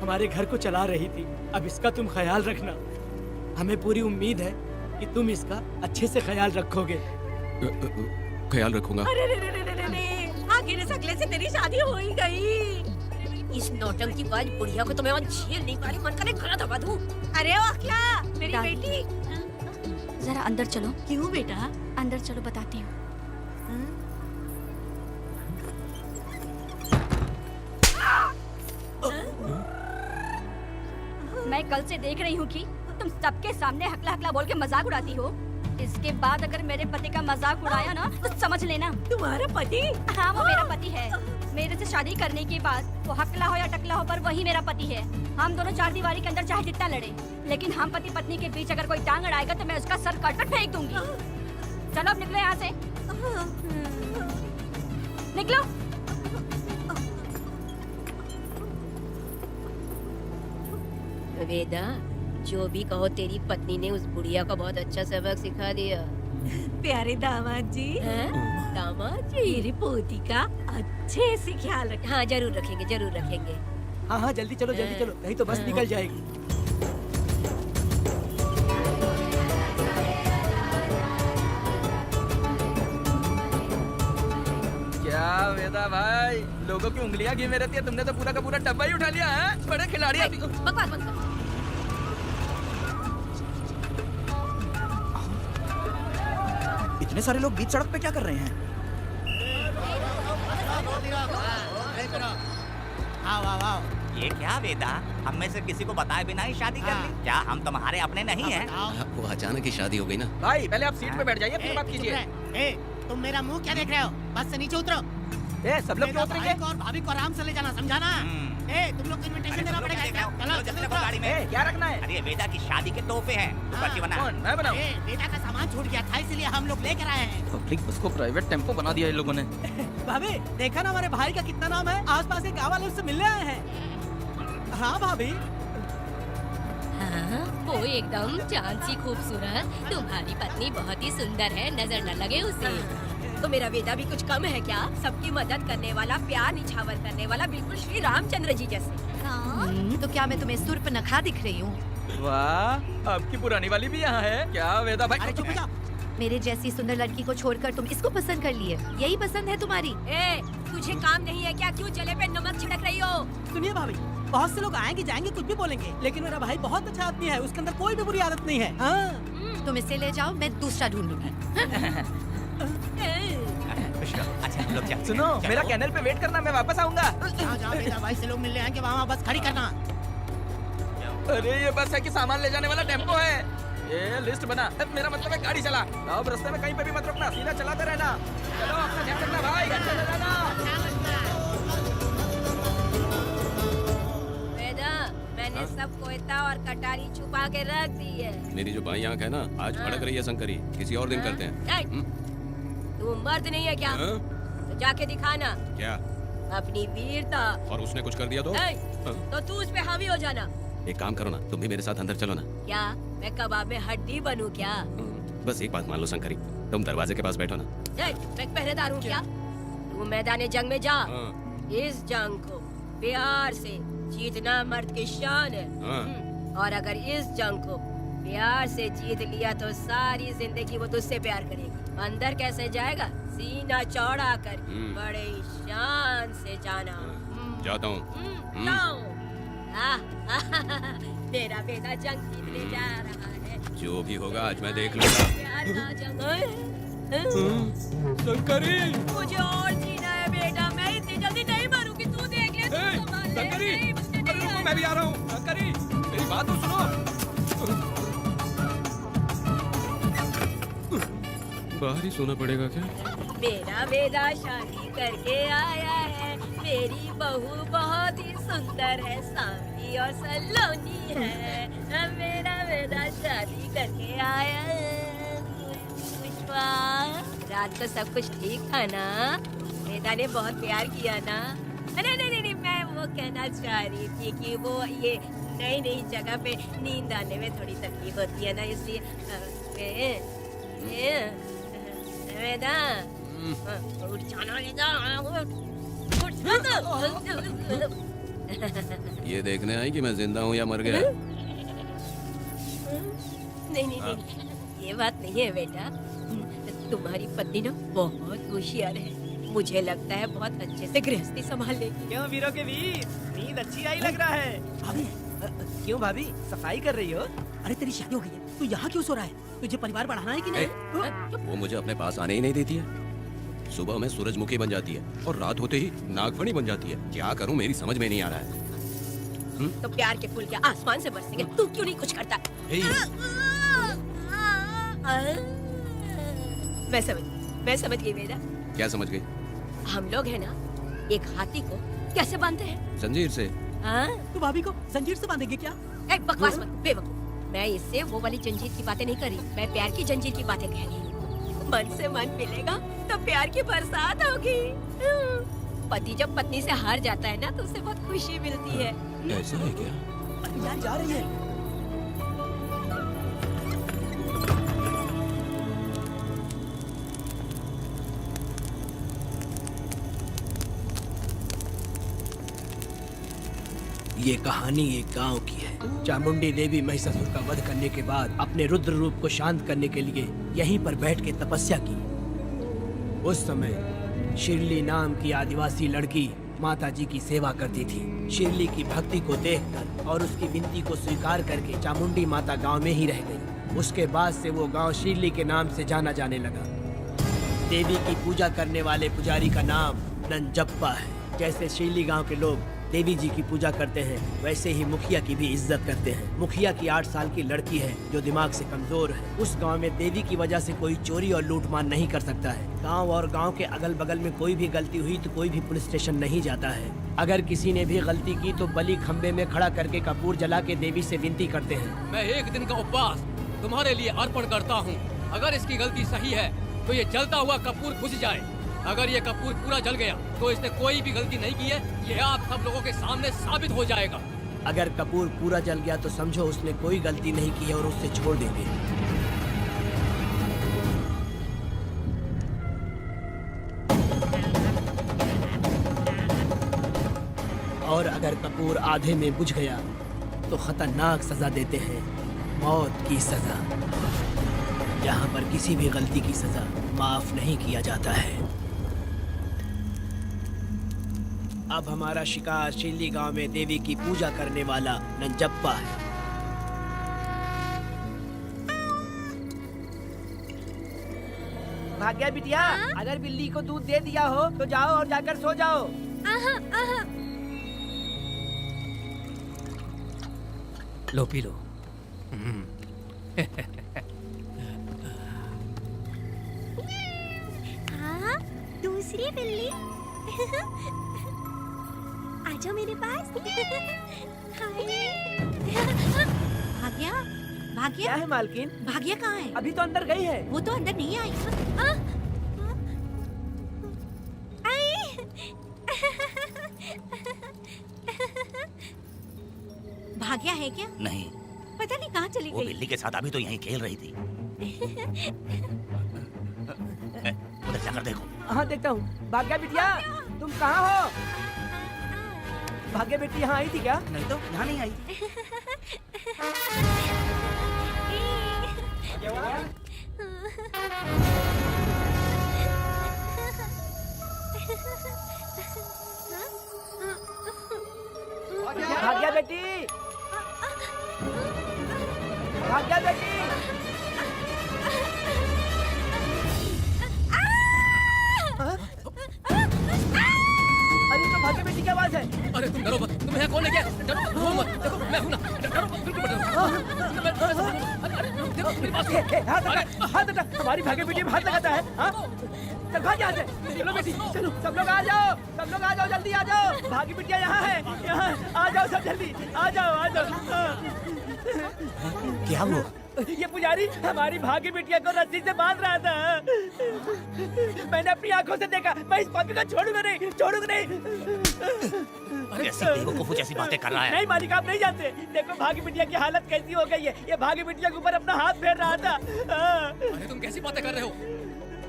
हमारे घर को चला रही थी। अब इसका तुम ख्याल रखना। हमें पूरी उम्मीद है कि तुम इसका अच्छे से ख्याल रखोगे। ख्याल रखूंगा। अरे रे रे रे रे रे, आखिर इस अगले से तेरी शादी हो ही गई। इस नौटंकी बाज बुढ़िया को तो मैं झेल नहीं पा रही, मन करे गला दबा दूं। अरे वाह, क्या मेरी बेटी? जरा अंदर चलो। क्यों बेटा? अंदर चलो, बताती हूँ। मैं कल से देख रही हूँ कि तुम सबके सामने हकला हकला बोल के मजाक उड़ाती हो। इसके बाद अगर मेरे पति का मजाक उड़ाया ना तो समझ लेना। तुम्हारा पति? हाँ, वो मेरा पति है। मेरे से शादी करने के बाद वो हकला हो या टकला हो, पर वही मेरा पति है। हम दोनों चार दीवारी के अंदर चाहे जितना लड़े, लेकिन हम पति पत्नी के बीच अगर कोई टांग अड़ाएगा तो मैं उसका सर काट कर फेंक दूंगी। चलो अब निकलो यहाँ से, निकलो। वेदा, जो भी कहो, तेरी पत्नी ने उस बुढ़िया को बहुत अच्छा सबक सिखा दिया। प्यारे दामाद जी, दामाद जी, मेरी पोती का अच्छे से ख्याल रखना। हाँ जरूर रखेंगे, जरूर रखेंगे। हाँ हाँ जल्दी चलो, जल्दी चलो, नहीं तो बस निकल जाएगी। क्या वेदा भाई, लोगों की उंगलियां घी में रहती है, तुमने तो पूरा का पूरा डब्बा ही उठा लिया है। बड़े खिलाड़ी हैं। बकवास बंद कर। इतने सारे लोग बीच सड़क पे क्या कर रहे हैं? ये क्या वेदा, हम में से किसी को बताए बिना ही शादी कर ली? क्या हम तुम्हारे अपने नहीं हैं? वो अचानक ही शादी हो गई ना। भाई पहले आप सीट पे बैठ जाइए, फिर बात कीजिए। तुम मेरा मुंह क्या देख रहे हो? बस से नीचे उतरो। सब लोग क्यों उतरेंगे? और भाभी को आराम से ले जाना, समझाना? तुम लोग को इनविटेशन देना पड़ेगा। चलो जल्दी उतरो। गाड़ी में क्या रखना है? अरे वेदा की शादी के तोहफे हैं, ऊपर की बना। मैं बनाऊं? बेटा का सामान छूट गया था, इसलिए हम लोग लेकर आए हैं। पब्लिक बस को प्राइवेट टेम्पो बना दिया इन लोगों ने। भाभी देखा ना हमारे भाई का कितना नाम है, आसपास के गाँव वाले उससे मिलने आए हैं। हाँ भाभी। हाँ, वो एकदम चांद सी खूबसूरत। तुम्हारी पत्नी बहुत ही सुंदर है, नजर न लगे उसे। तो मेरा वेदा भी कुछ कम है क्या? सबकी मदद करने वाला, प्यार निछावर करने वाला, बिल्कुल श्री रामचंद्र जी जैसे। तो क्या मैं तुम्हें सुर्प नखरा दिख रही हूँ? वाह, आपकी पुरानी वाली भी यहाँ है क्या वेदा भाई? अरे चुप जा। मेरे जैसी सुंदर लड़की को छोड़कर तुम इसको पसंद कर लिए, यही पसंद है तुम्हारी? तुझे काम नहीं है क्या? क्यों जले पे नमक छिड़क रही हो? सुनिए भाभी, बहुत से लोग आएंगे जाएंगे कुछ भी बोलेंगे, लेकिन मेरा भाई बहुत अच्छा आदमी है, उसके अंदर कोई भी बुरी आदत नहीं है। हाँ। तुम इसे ले जाओ, मैं दूसरा ढूंढ लूंगी। अच्छा हम लोग चलते हैं। सुनो, चलो। मेरा कैनल पे वेट करना, मैं वापस आऊंगा। जहाँ मेरा भाई से लोग मिलने आएंगे वहाँ बस खड़ी करना। अरे ये बस है कि सामान ले जाने वाला टेम्पो है। ये लिस्ट बना। अब मेरा मतलब है गाड़ी चला। अब रास्ते में कहीं पे भी मत रुकना, सीधा चलाते रहना। चलो अपना ध्यान रखना भाई, अच्छा चलाना। वेदा, मैंने सब कोयता और कटारी छुपा के रख दी है। मेरी जो बाई आंख है ना, आज भड़क रही है शंकरी। किसी और दिन करते हैं। तू मर्द नहीं है क्या? तो जाके दिखाना क्या? अपनी वीरता। और उसने कुछ कर दिया तो? तो तू उस पे हावी हो जाना। एक काम करो ना, तुम भी मेरे साथ अंदर चलो ना। क्या मैं कबाब में हड्डी बनूं क्या? बस एक बात मान लो शंकरी, तुम दरवाजे के पास बैठो ना। मैं पहरेदार हूँ क्या? तू मैदान जंग में जा। इस जंग को प्यार से जीतना मर्द की शान है। और अगर इस जंग को प्यार से जीत लिया तो सारी जिंदगी वो तुझसे प्यार करेगी। अंदर कैसे जाएगा? सीना चौड़ा कर, बड़े शान से जाना। जाता हूँ। जाओ। मेरा बेटा जंग जीतने जा रहा है। जो भी होगा आज मैं देख लूंगा। प्यार का जंग। शंकरी, मुझे और जीना है बेटा, मैं इतनी जल्दी नहीं मरूंगी। तू देख ले, तू संभाल ले। नहीं, मुझे नहीं रुको, मैं भी आ रहा हूँ। शंकरी, मेरी बात तो सुनो। बाहर ही सोना पड़ेगा क्या? मेरा बेटा शादी करके आया है। मेरी बहू बहुत ही सुंदर है, सांवली और सलोनी है। मेरा बेटा शादी करके आया है। पुष्पा, रात को सब कुछ ठीक था ना? बेटा ने बहुत प्यार किया ना? नहीं, मैं वो कहना चाह रही थी कि वो ये नई नई जगह पे नींद आने में थोड़ी तकलीफ होती है ना, इसलिए वेदा उठ जाना। ये देखने आई कि मैं जिंदा हूँ या मर गया? नहीं, ये बात नहीं है बेटा। तुम्हारी पत्नी ना बहुत होशियार है। मुझे लगता है बहुत अच्छे से गृहस्थी संभाल लेगी। क्यों वीरों के वीर, नींद अच्छी आई लग रहा है। भाभी, क्यों भाभी सफाई कर रही हो? अरे तेरी शादी हो गई है, तू यहाँ क्यों सो रहा है? तुझे परिवार बढ़ाना है कि नहीं? वो मुझे अपने पास आने ही नहीं देती है। सुबह में सूरजमुखी बन जाती है और रात होते ही नागफनी बन जाती है। क्या करूं, मेरी समझ में नहीं आ रहा है। तो प्यार के फूल क्या आसमान से बरसेंगे? तू क्यों नहीं कुछ करता? मैं समझ गई बेटा। क्या समझ गई? हम लोग है ना, एक हाथी को कैसे बांधते हैं? जंजीर से। तू भाभी को जंजीर से बांधेगे क्या? बकवास मत, बेवकूफ। मैं इससे वो वाली जंजीर की बातें नहीं कर रही, मैं प्यार की जंजीर की बातें कह रही हूँ। मन से मन मिलेगा तो प्यार की बरसात होगी। पति जब पत्नी से हार जाता है ना तो उसे बहुत खुशी मिलती है। ऐसा है क्या? यहाँ जा रही है। ये कहानी एक गांव की है। चामुंडी देवी महिषासुर का वध करने के बाद अपने रुद्र रूप को शांत करने के लिए यहीं पर बैठ के तपस्या की। उस समय शिरली नाम की आदिवासी लड़की माता जी की सेवा करती थी। शिरली की भक्ति को देखकर और उसकी विनती को स्वीकार करके चामुंडी माता गांव में ही रह गई। उसके बाद से वो गांव शिरली के नाम से जाना जाने लगा। देवी की पूजा करने वाले पुजारी का नाम नंजप्पा है। जैसे शीली गांव के लोग देवी जी की पूजा करते हैं, वैसे ही मुखिया की भी इज्जत करते हैं। मुखिया की 8 साल की लड़की है जो दिमाग से कमजोर है। उस गांव में देवी की वजह से कोई चोरी और लूटमार नहीं कर सकता है। गांव और गांव के अगल बगल में कोई भी गलती हुई तो कोई भी पुलिस स्टेशन नहीं जाता है। अगर किसी ने भी गलती की तो बलि खम्बे में खड़ा करके कपूर जला के देवी से विनती करते हैं। मैं 1 दिन का उपवास तुम्हारे लिए अर्पण करता हूँ। अगर इसकी गलती सही है तो ये जलता हुआ कपूर बुझ जाए। अगर ये कपूर पूरा जल गया तो इसने कोई भी गलती नहीं की है, ये आप सब लोगों के सामने साबित हो जाएगा। अगर कपूर पूरा जल गया तो समझो उसने कोई गलती नहीं की है और उससे छोड़ देंगे। और अगर कपूर आधे में बुझ गया तो खतरनाक सजा देते हैं, मौत की सजा, जहाँ पर किसी भी गलती की सजा माफ नहीं किया जाता है। अब हमारा शिकार शिल्ली गांव में देवी की पूजा करने वाला नंजप्पा है। भाग्या बिटिया, अगर बिल्ली को दूध दे दिया हो तो जाओ और जाकर सो जाओ। लो पी लो। हाँ, दूसरी बिल्ली। आजा मेरे पास। भाग्या, भाग्या क्या है मालकिन? भाग्या कहाँ है? अभी तो अंदर गई है। वो तो अंदर नहीं आई। भाग्या है क्या? नहीं, पता नहीं कहाँ चली वो गई। बिल्ली के साथ अभी तो यहीं खेल रही थी। उधर जाकर देखो। हाँ देखता हूँ। भाग्या बिटिया, तुम कहाँ हो? भाग्या बेटी यहाँ आई थी क्या? नहीं तो यहाँ नहीं आई। भाग्या बेटी, भाग्या बेटी। अरे तो भाग्य बेटी की आवाज है। अरे तुम डरो मत, तुम्हें यहाँ कौन ले गया? डरो मत, देखो मैं हूँ ना। डरो मत, बिल्कुल मत डरो। देखो मेरे पास हाथ हटा, हमारी भाग्य बेटी में हाथ लगाता है। हाँ? चल भाग यहाँ से। चलो बेटी, चलो सब लोग आ जाओ, सब लोग आ जाओ, जल्दी आ जाओ। भाग्य बिटिया यहाँ है, यहाँ आ जाओ सब जल्दी, आ जाओ, आ जाओ। क्या हुआ? ये पुजारी हमारी भाग्य बिटिया को रस्सी से बांध रहा था। मैंने अपनी आंखों से देखा। मैं इस पापी को छोड़ूंगा नहीं, छोड़ूंगा नहीं। अरे ऐसी बेवकूफों जैसी बातें कर रहा है। नहीं मालिक, आप नहीं जानते। देखो भाग्य बिटिया की हालत कैसी हो गई है। ये भाग्य बिटिया के ऊपर अपना हाथ फेर रहा था। अरे तुम कैसी बातें कर रहे हो?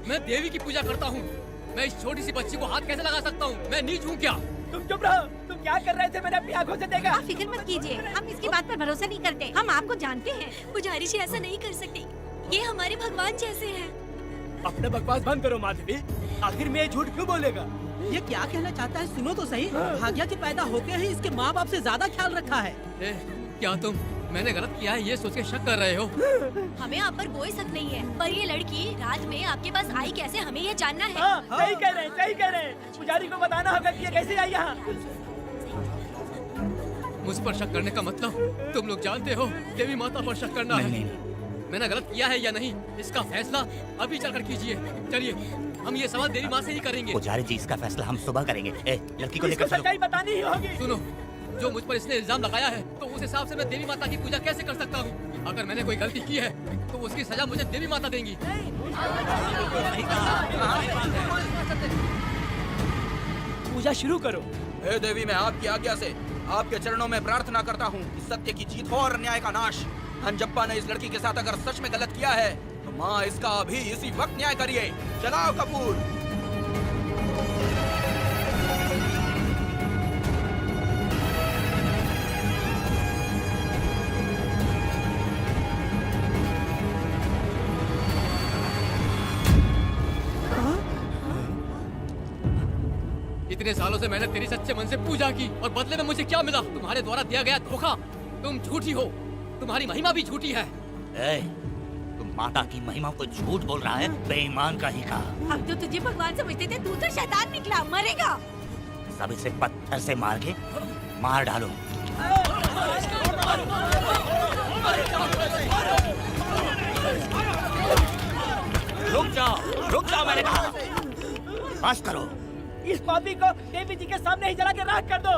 मैं देवी की पूजा करता हूँ। मैं इस छोटी सी बच्ची को हाथ कैसे लगा सकता हूँ? मैं नीच हूँ क्या? तुम चुप रहो। तुम क्या कर रहे थे? मैंने अपनी आंखों से देखा। आप फिक्र मत कीजिए, हम इसकी बात पर भरोसा नहीं करते। हम आपको जानते हैं। पुजारी जी ऐसा नहीं कर सकती। ये हमारे भगवान जैसे हैं। अपना बकवास बंद करो माधवी। आखिर में ये झूठ क्यों बोलेगा? ये क्या कहना चाहता है? सुनो तो सही। भाग्या के पैदा होते ही इसके माँ बाप से ज्यादा ख्याल रखा है। क्या तुम मैंने गलत किया है ये सोच के शक कर रहे हो? हमें आप पर कोई शक नहीं है, पर ये लड़की रात में आपके पास आई कैसे, हमें ये जानना है। हाँ, सही कह रहे हैं, सही कह रहे हैं। पुजारी को बताना होगा कि ये कैसे आई यहाँ। मुझ पर शक करने का मतलब तुम लोग जानते हो देवी माता पर शक करना है। मैंने गलत किया है या नहीं, इसका फैसला अभी चलकर कीजिए। चलिए हम ये सवाल देवी माँ से ही करेंगे। पुजारी जी, इसका फैसला हम सुबह करेंगे। लड़की को इसको लेकर सच्चाई बतानी ही होगी। सुनो, जो मुझ पर इसने इल्जाम लगाया है तो उस हिसाब से मैं देवी माता की पूजा कैसे कर सकता हूँ? अगर मैंने कोई गलती की है तो उसकी सजा मुझे देवी माता देंगी। पूजा शुरू करो। हे देवी, मैं आपकी आज्ञा से आपके चरणों में प्रार्थना करता हूँ कि सत्य की जीत हो और न्याय का नाश। नंजप्पा ने इस लड़की के साथ अगर सच में गलत किया है तो माँ इसका अभी इसी वक्त न्याय करिए। चलाओ कपूर। इतने सालों से मैंने तेरी सच्चे मन से पूजा की और बदले में मुझे क्या मिला? तुम्हारे द्वारा दिया गया धोखा। तुम झूठी हो, तुम्हारी महिमा भी झूठी है। तुम माता की महिमा को झूठ बोल रहा है, बेईमान का ही कहा। हम तो तुझे भगवान समझते थे, तू तो शैतान निकला, मरेगा। सब इसे पत्थर से मार के मार डालो। रुक जाओ मैंने कहा। बस करो। इस पापी को देवी जी के सामने ही जला के राख कर दो।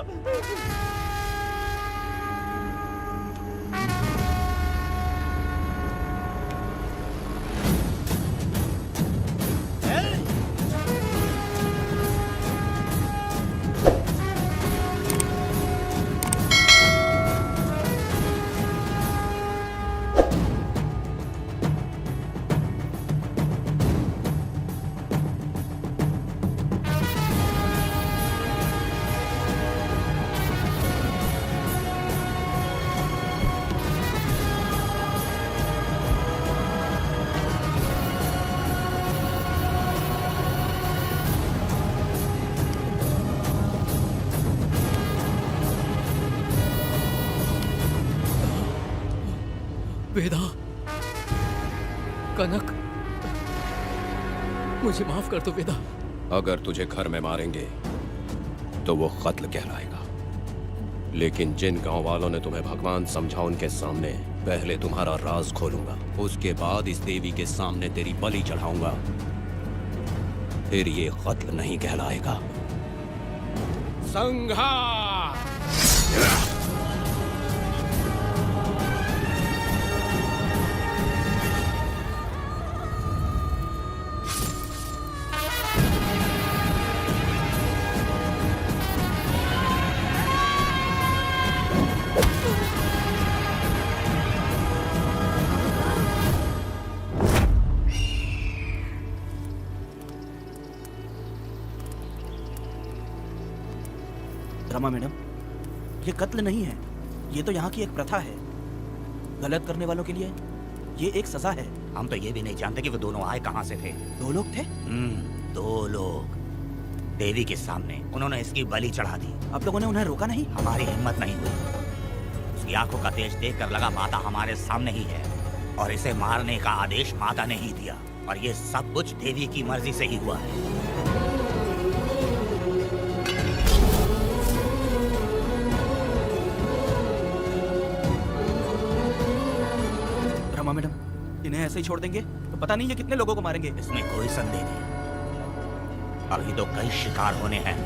वेदा, कनक, मुझे माफ कर दो वेदा। अगर तुझे घर में मारेंगे तो वो कत्ल कहलाएगा, लेकिन जिन गांव वालों ने तुम्हें भगवान समझा उनके सामने पहले तुम्हारा राज खोलूंगा, उसके बाद इस देवी के सामने तेरी बलि चढ़ाऊंगा, फिर ये कत्ल नहीं कहलाएगा। संहार। रमा मैडम, ये कत्ल नहीं है, ये तो यहाँ की एक प्रथा है। गलत करने वालों के लिए ये एक सजा है। हम तो ये भी नहीं जानते कि वो दोनों आए कहाँ से थे। 2 लोग थे? 2 लोग देवी के सामने, उन्होंने इसकी बलि चढ़ा दी। आप लोगों ने उन्हें रोका नहीं? हमारी हिम्मत नहीं हुई। उसकी आंखों का तेज देखकर लगा माता हमारे सामने ही है, और इसे मारने का आदेश माता ने ही दिया, और ये सब कुछ देवी की मर्जी से ही हुआ है। रमा मैडम, इन्हें ऐसे ही छोड़ देंगे तो पता नहीं ये कितने लोगों को मारेंगे। इसमें कोई संदेह नहीं, अभी तो कई शिकार होने हैं।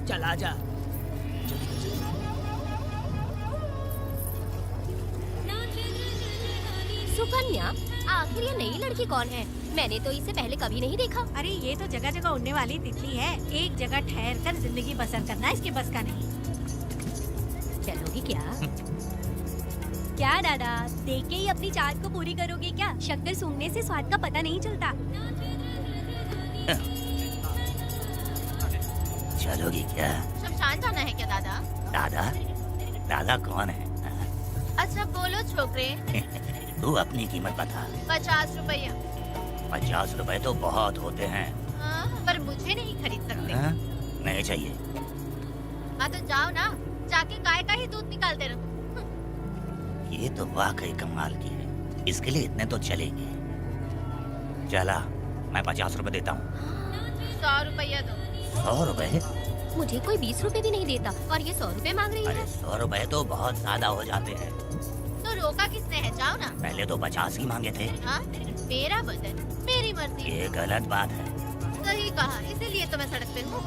चला जा। सुकन्या, आखिर ये नई लड़की कौन है? मैंने तो इसे पहले कभी नहीं देखा। अरे ये तो जगह जगह उड़ने वाली तितली है, एक जगह ठहर कर जिंदगी बसर करना इसके बस का नहीं। चलोगी क्या? क्या दादा, देख के ही अपनी चाहत को पूरी करोगे क्या? शक्कर सूंघने से स्वाद का पता नहीं चलता। चलोगी क्या? शमशान जाना है क्या दादा? दादा? दादा कौन है? अच्छा बोलो छोकरे। तू अपनी कीमत बता। 50 रुपया। 50 रुपए तो बहुत होते हैं। हाँ, पर मुझे नहीं खरीद सकते। हाँ? नहीं चाहिए। हाँ तो जाओ ना, जाके गाय का ही दूध निकालते रहो। ये तो वाकई कमाल की है, इसके लिए इतने तो चलेंगे। चला, मैं 50 रुपए देता हूँ। 100 रुपया दो। 100 रुपए? मुझे कोई 20 रुपए भी नहीं देता और ये 100 रुपए मांग रही है। अरे 100 रुपए तो बहुत ज्यादा हो जाते हैं। तो रोका किसने है? जाओ ना। पहले तो 50 ही मांगे थे। हाँ? मेरा बदन, मेरी मर्जी। ये गलत बात है। सही कहा, इसीलिए तो मैं सड़क पे हूँ।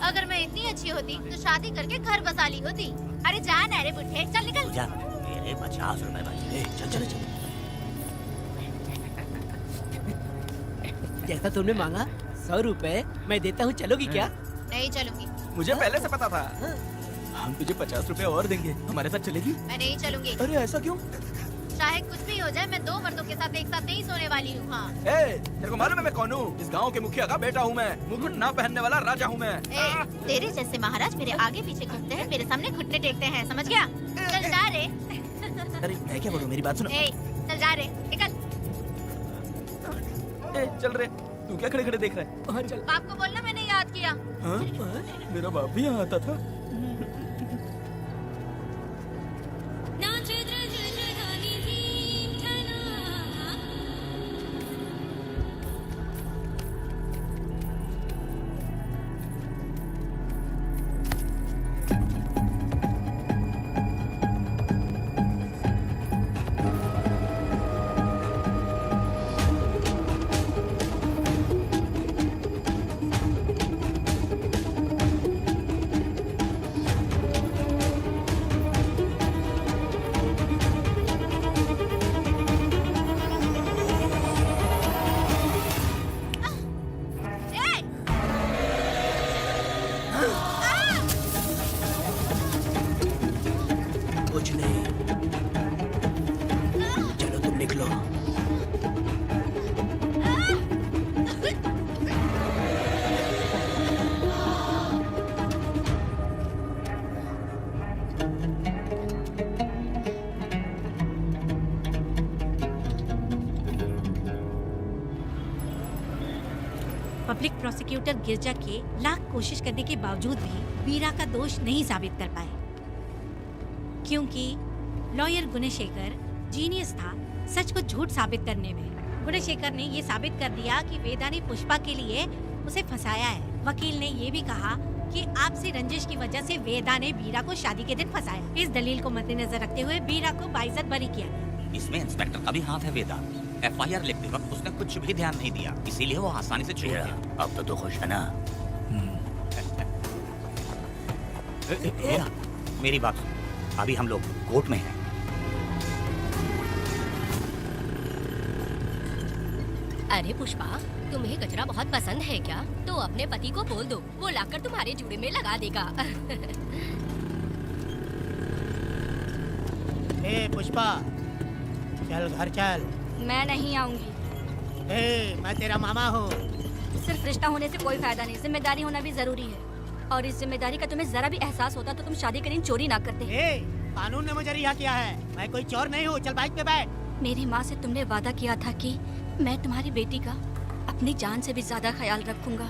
अगर मैं इतनी अच्छी होती तो शादी करके घर बसा ली होती। अरे जा ना रे बुढ़े, चल निकल। पूजा, मेरे 50 रुपए बचे। चल चल चल। जैसा तुमने मांगा 100 रुपए मैं देता हूँ, चलोगी क्या? नहीं चलूंगी। मुझे पहले से पता था। हम तुझे 50 रुपए और देंगे, हमारे साथ चलेगी? मैं नहीं चलूंगी। अरे ऐसा क्यों? चाहे कुछ भी हो जाए, मैं 2 मर्दों के साथ एक साथ नहीं सोने वाली हूँ। हाँ। तेरे को मालूम है मैं कौन हूँ? इस गांव के मुखिया का बेटा हूँ मैं। मुकुट ना पहनने वाला राजा हूँ मैं। तेरे जैसे महाराज मेरे आगे पीछे घूमते हैं, मेरे सामने घुटने टेकते हैं, समझ गया? चल जा रे। अरे मैं क्या बोलूं, मेरी बात सुनो। चल जा रे, निकल। चल रे, तू क्या खड़े खड़े देख रहा है? हाँ चल। बाप को बोलना मैंने याद किया। हाँ? मेरा बाप भी यहाँ आता था। कुछ नहीं, चलो तुम निकलो। पब्लिक प्रोसिक्यूटर गिरजा के लाख कोशिश करने के बावजूद भी वीरा का दोष नहीं साबित कर पाए, क्योंकि लॉयर गुणशेखर जीनियस था सच को झूठ साबित करने में। गुणशेखर ने ये साबित कर दिया कि वेदा ने पुष्पा के लिए उसे फंसाया है। वकील ने ये भी कहा कि आपसी रंजिश की वजह से वेदा ने वीरा को शादी के दिन फंसाया। इस दलील को मद्देनजर रखते हुए वीरा को बाइज्जत बरी किया गया। इसमें इंस्पेक्टर का भी हाथ है वेदा। FIR लिखते वक्त उसने कुछ भी ध्यान नहीं दिया, इसीलिए वो आसानी से छूट गया। अब तो तू खुश है ना? वेदा, मेरी बात सुन। अभी हम लोग कोर्ट में हैं। अरे पुष्पा, तुम्हें गजरा बहुत पसंद है क्या? तो अपने पति को बोल दो, वो लाकर तुम्हारे जूड़े में लगा देगा। ए पुष्पा, चल घर चल। मैं नहीं आऊंगी। मैं तेरा मामा हूँ। सिर्फ रिश्ता होने से कोई फायदा नहीं, जिम्मेदारी होना भी जरूरी है। और इस जिम्मेदारी का तुम्हें जरा भी एहसास होता तो तुम शादी के दिन चोरी ना करते। कानून ने मुझे रिहा किया है, मैं कोई चोर नहीं हूँ। चल बाइक पे बैठ। मेरी माँ से तुमने वादा किया था कि मैं तुम्हारी बेटी का अपनी जान से भी ज्यादा ख्याल रखूंगा,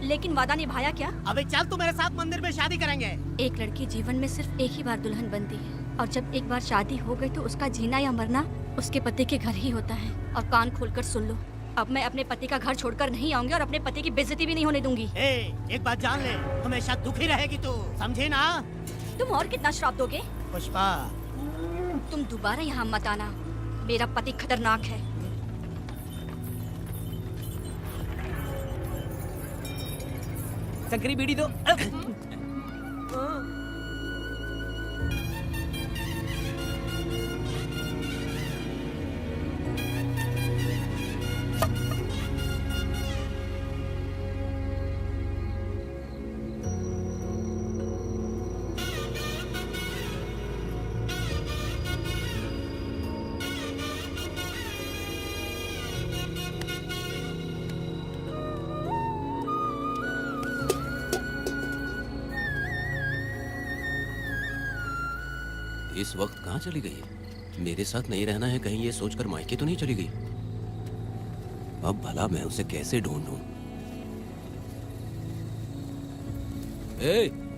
लेकिन वादा निभाया क्या? अबे चल, तू मेरे साथ मंदिर में शादी करेंगे। एक लड़की जीवन में सिर्फ एक ही बार दुल्हन बनती है, और जब एक बार शादी हो गई तो उसका जीना या मरना उसके पति के घर ही होता है। और कान खोलकर सुन लो, अब मैं अपने पति का घर छोड़कर नहीं आऊंगी और अपने पति की बेइज्जती भी नहीं होने दूंगी। एक बात जान ले, हमेशा दुखी रहेगी तू, समझी ना? तुम और कितना श्राप दोगे? पुष्पा, तुम दोबारा यहाँ मत आना, मेरा पति खतरनाक है। शंकरी बीड़ी दो। इस वक्त कहाँ चली गई है? मेरे साथ नहीं रहना है कहीं ये सोचकर मायके तो नहीं चली गई? अब भला मैं उसे कैसे ढूंढूं?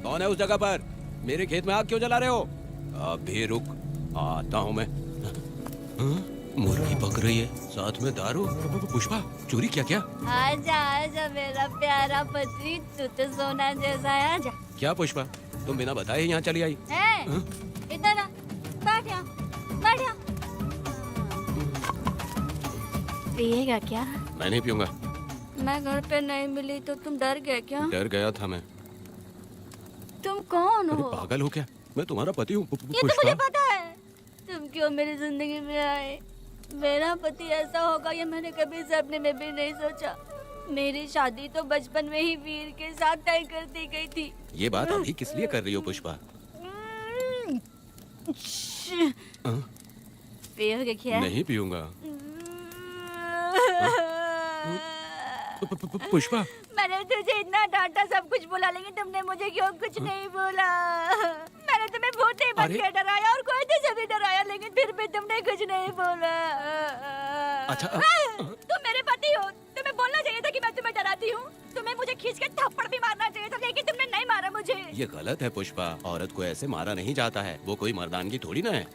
कौन है उस जगह पर? मेरे खेत में आग क्यों जला रहे हो? अभी रुक, आता हूँ मैं। मुर्गी पक रही है, साथ में दारू। पुष्पा, चोरी क्या? क्या आजा आजा मेरा प्यारा पति, तू तो सोना जैसा है। आजा। क्या पुष्पा, तुम बिना बताए यहाँ चली आई? इधर आ, बैठ यहाँ, बैठ यहाँ। पिएगा क्या? मैं नहीं पीऊंगा। मैं घर पे नहीं मिली तो तुम डर गए क्या? डर गया था मैं। तुम कौन अरे हो? पागल हो क्या? मैं तुम्हारा पति हूँ ये तो मुझे पता है। तुम क्यों मेरी जिंदगी में आए? मेरा पति ऐसा होगा ये मैंने कभी सपने में भी नहीं सोचा। मेरी शादी तो बचपन में ही वीर के साथ तय कर दी गई थी। ये बात अभी किस लिए कर रही हो पुष्पा? पियोगे क्या? नहीं पीऊंगा। पुष्पा, मैंने तुझे इतना डांटा, सब कुछ बोला, लेकिन तुमने मुझे क्यों कुछ नहीं बोला? मैंने तुम्हें भूत ही बन के डराया और कोई तुझे भी डराया, लेकिन फिर भी तुमने कुछ नहीं बोला। अच्छा तुम मेरे पति हो, तुम्हें बोलना चाहिए था कि मैं तुम्हें डराती हूँ। तुम्हें मुझे खींच के थप्पड़ भी मारना चाहिए था, लेकिन तुमने नहीं मारा मुझे। ये गलत है पुष्पा, औरत को ऐसे मारा नहीं जाता है, वो कोई मर्दानगी थोड़ी ना है।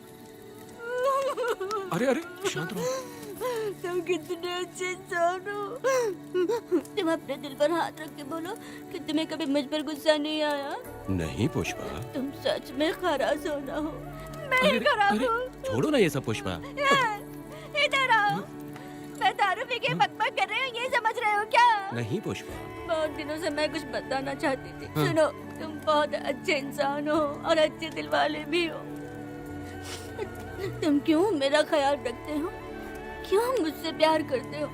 अरे अरे शांत रहो। तुम कितने अच्छे इंसान हो। तुम अपने दिल पर हाथ रख के बोलो कि तुम्हें कभी मुझ पर गुस्सा नहीं आया। नहीं पुष्पा, तुम सच में खराब सोना हो। मैं ही खराब हूँ। छोड़ो ना ये सब पुष्पा। इधर आओ। मैं दारू पी के बकबक कर रही हूँ, ये समझ रहे हो क्या? नहीं पुष्पा। बहुत दिनों से मैं कुछ बताना चाहती थी। हाँ। सुनो, तुम बहुत अच्छे इंसान हो और अच्छे दिल वाले भी हो। तुम क्यों मेरा ख्याल रखते हो? क्यों मुझसे प्यार करते हो?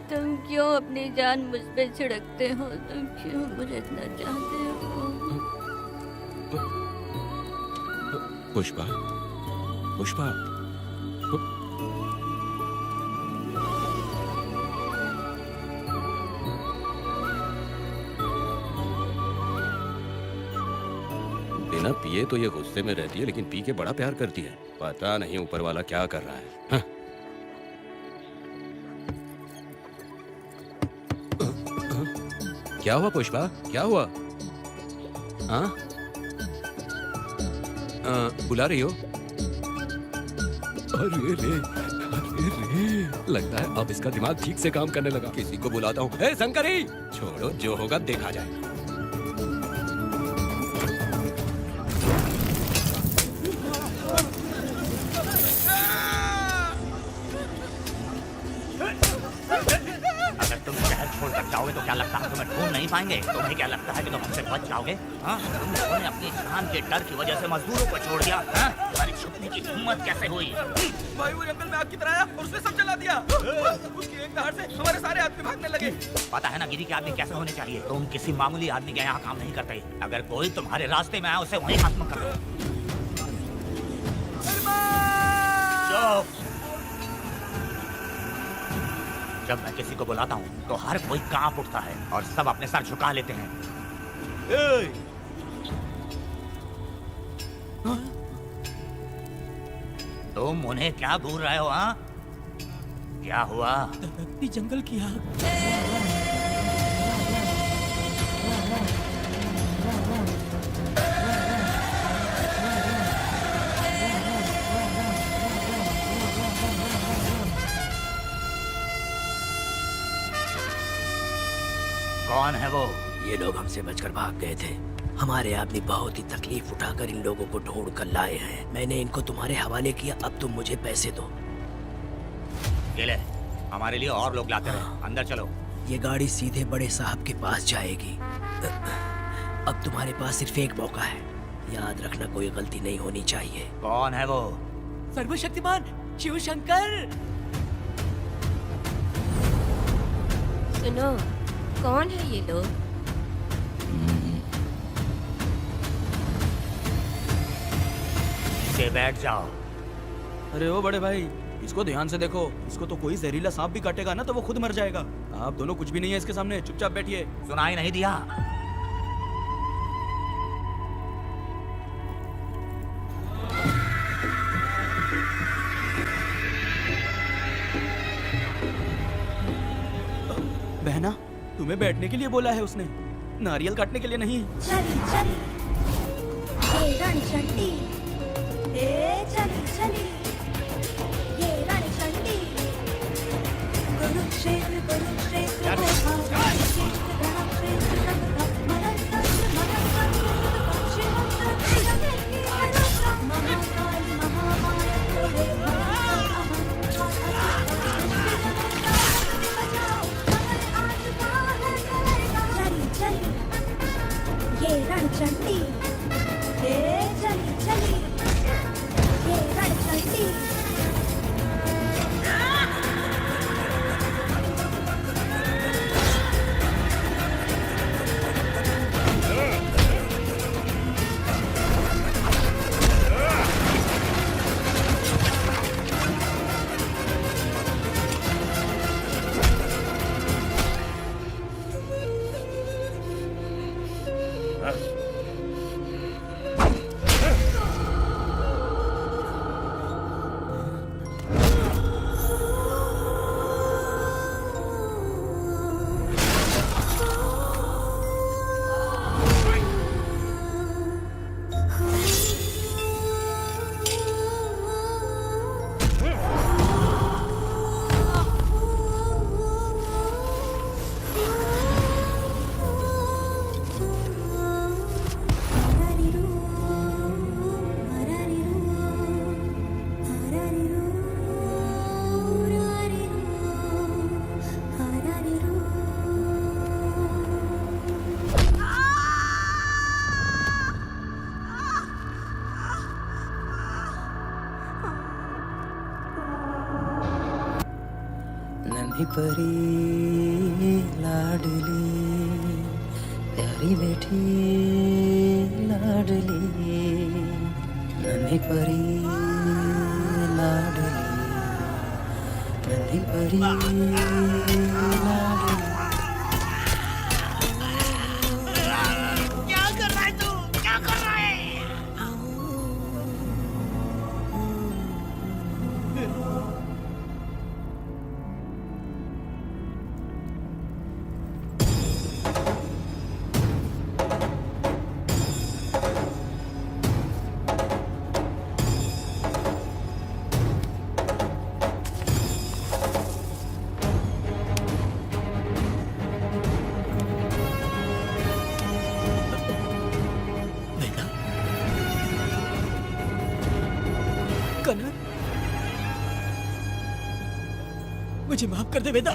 तुम क्यों अपनी जान मुझ पे छिड़कते हो? तुम क्यों मुझे इतना चाहते हो? पुष्पा, पुष्पा, बिना पिए तो ये गुस्से में रहती है, लेकिन पी के बड़ा प्यार करती है। पता नहीं ऊपर वाला क्या कर रहा है। हाँ? क्या हुआ पुष्पा, क्या हुआ? हाँ? बुला रही हो? अरे रे, अरे रे, लगता है अब इसका दिमाग ठीक से काम करने लगा। किसी को बुलाता हूँ। ए शंकरी, छोड़ो, जो होगा देखा जाएगा। जाओगे तो क्या लगता है तुम्हें ढूंढ नहीं पाएंगे? तुम्हें क्या लगता है कि तुम हमसे बच जाओगे? हाँ? तुम लोगों ने अपनी जान के डर की वजह से मजदूरों को छोड़ दिया। हाँ? तुम्हारी छुपने की हिम्मत कैसे हुई? भाई वो जंगल में आग की तरह आया और उसने सब जला दिया। उसकी एक दहाड़ से हमारे सारे आदमी भागने लगे। पता है ना गिरी के आदमी कैसे होने चाहिए? तुम किसी मामूली आदमी के यहाँ काम नहीं करते। अगर कोई तुम्हारे रास्ते में आए उसे वहीं खत्म कर दो। जब मैं किसी को बुलाता हूँ तो हर कोई कांप उठता है और सब अपने सर झुका लेते हैं। तुम उन्हें क्या घूर रहे हो? हाँ? क्या हुआ? जंगल की आग। कौन है वो? ये लोग हमसे बचकर भाग गए थे। हमारे आदमी बहुत ही तकलीफ उठाकर इन लोगों को ढूंढ कर लाए हैं। मैंने इनको तुम्हारे हवाले किया, अब तुम मुझे पैसे दो। ये ले, हमारे लिए और लोग लाते रहे। अंदर चलो। ये गाड़ी सीधे बड़े साहब के पास जाएगी। अब तुम्हारे पास सिर्फ एक मौका है, याद रखना कोई गलती नहीं होनी चाहिए। कौन है वो? सर्वशक्तिमान शिव शंकर। सुनो, कौन है ये लोग? नीचे बैठ जाओ। अरे ओ बड़े भाई, इसको ध्यान से देखो। इसको तो कोई जहरीला सांप भी काटेगा ना तो वो खुद मर जाएगा। आप दोनों कुछ भी नहीं है इसके सामने, चुपचाप बैठिए। सुनाई नहीं दिया? बहना, तुम्हें बैठने के लिए बोला है उसने, नारियल काटने के लिए नहीं। चली चली ये रणचंडी, चली चली ये रणचंडी। कुरुक्षेत्र कुरुक्षेत्र ये नन्ही परी लाडली प्यारी बेटी लाडली नन्ही परी लाडली नन्ही परी लाडली। क्या कर रहा है तू? क्या कर रहा है? बेटा, कनन, मुझे माफ कर दे बेटा।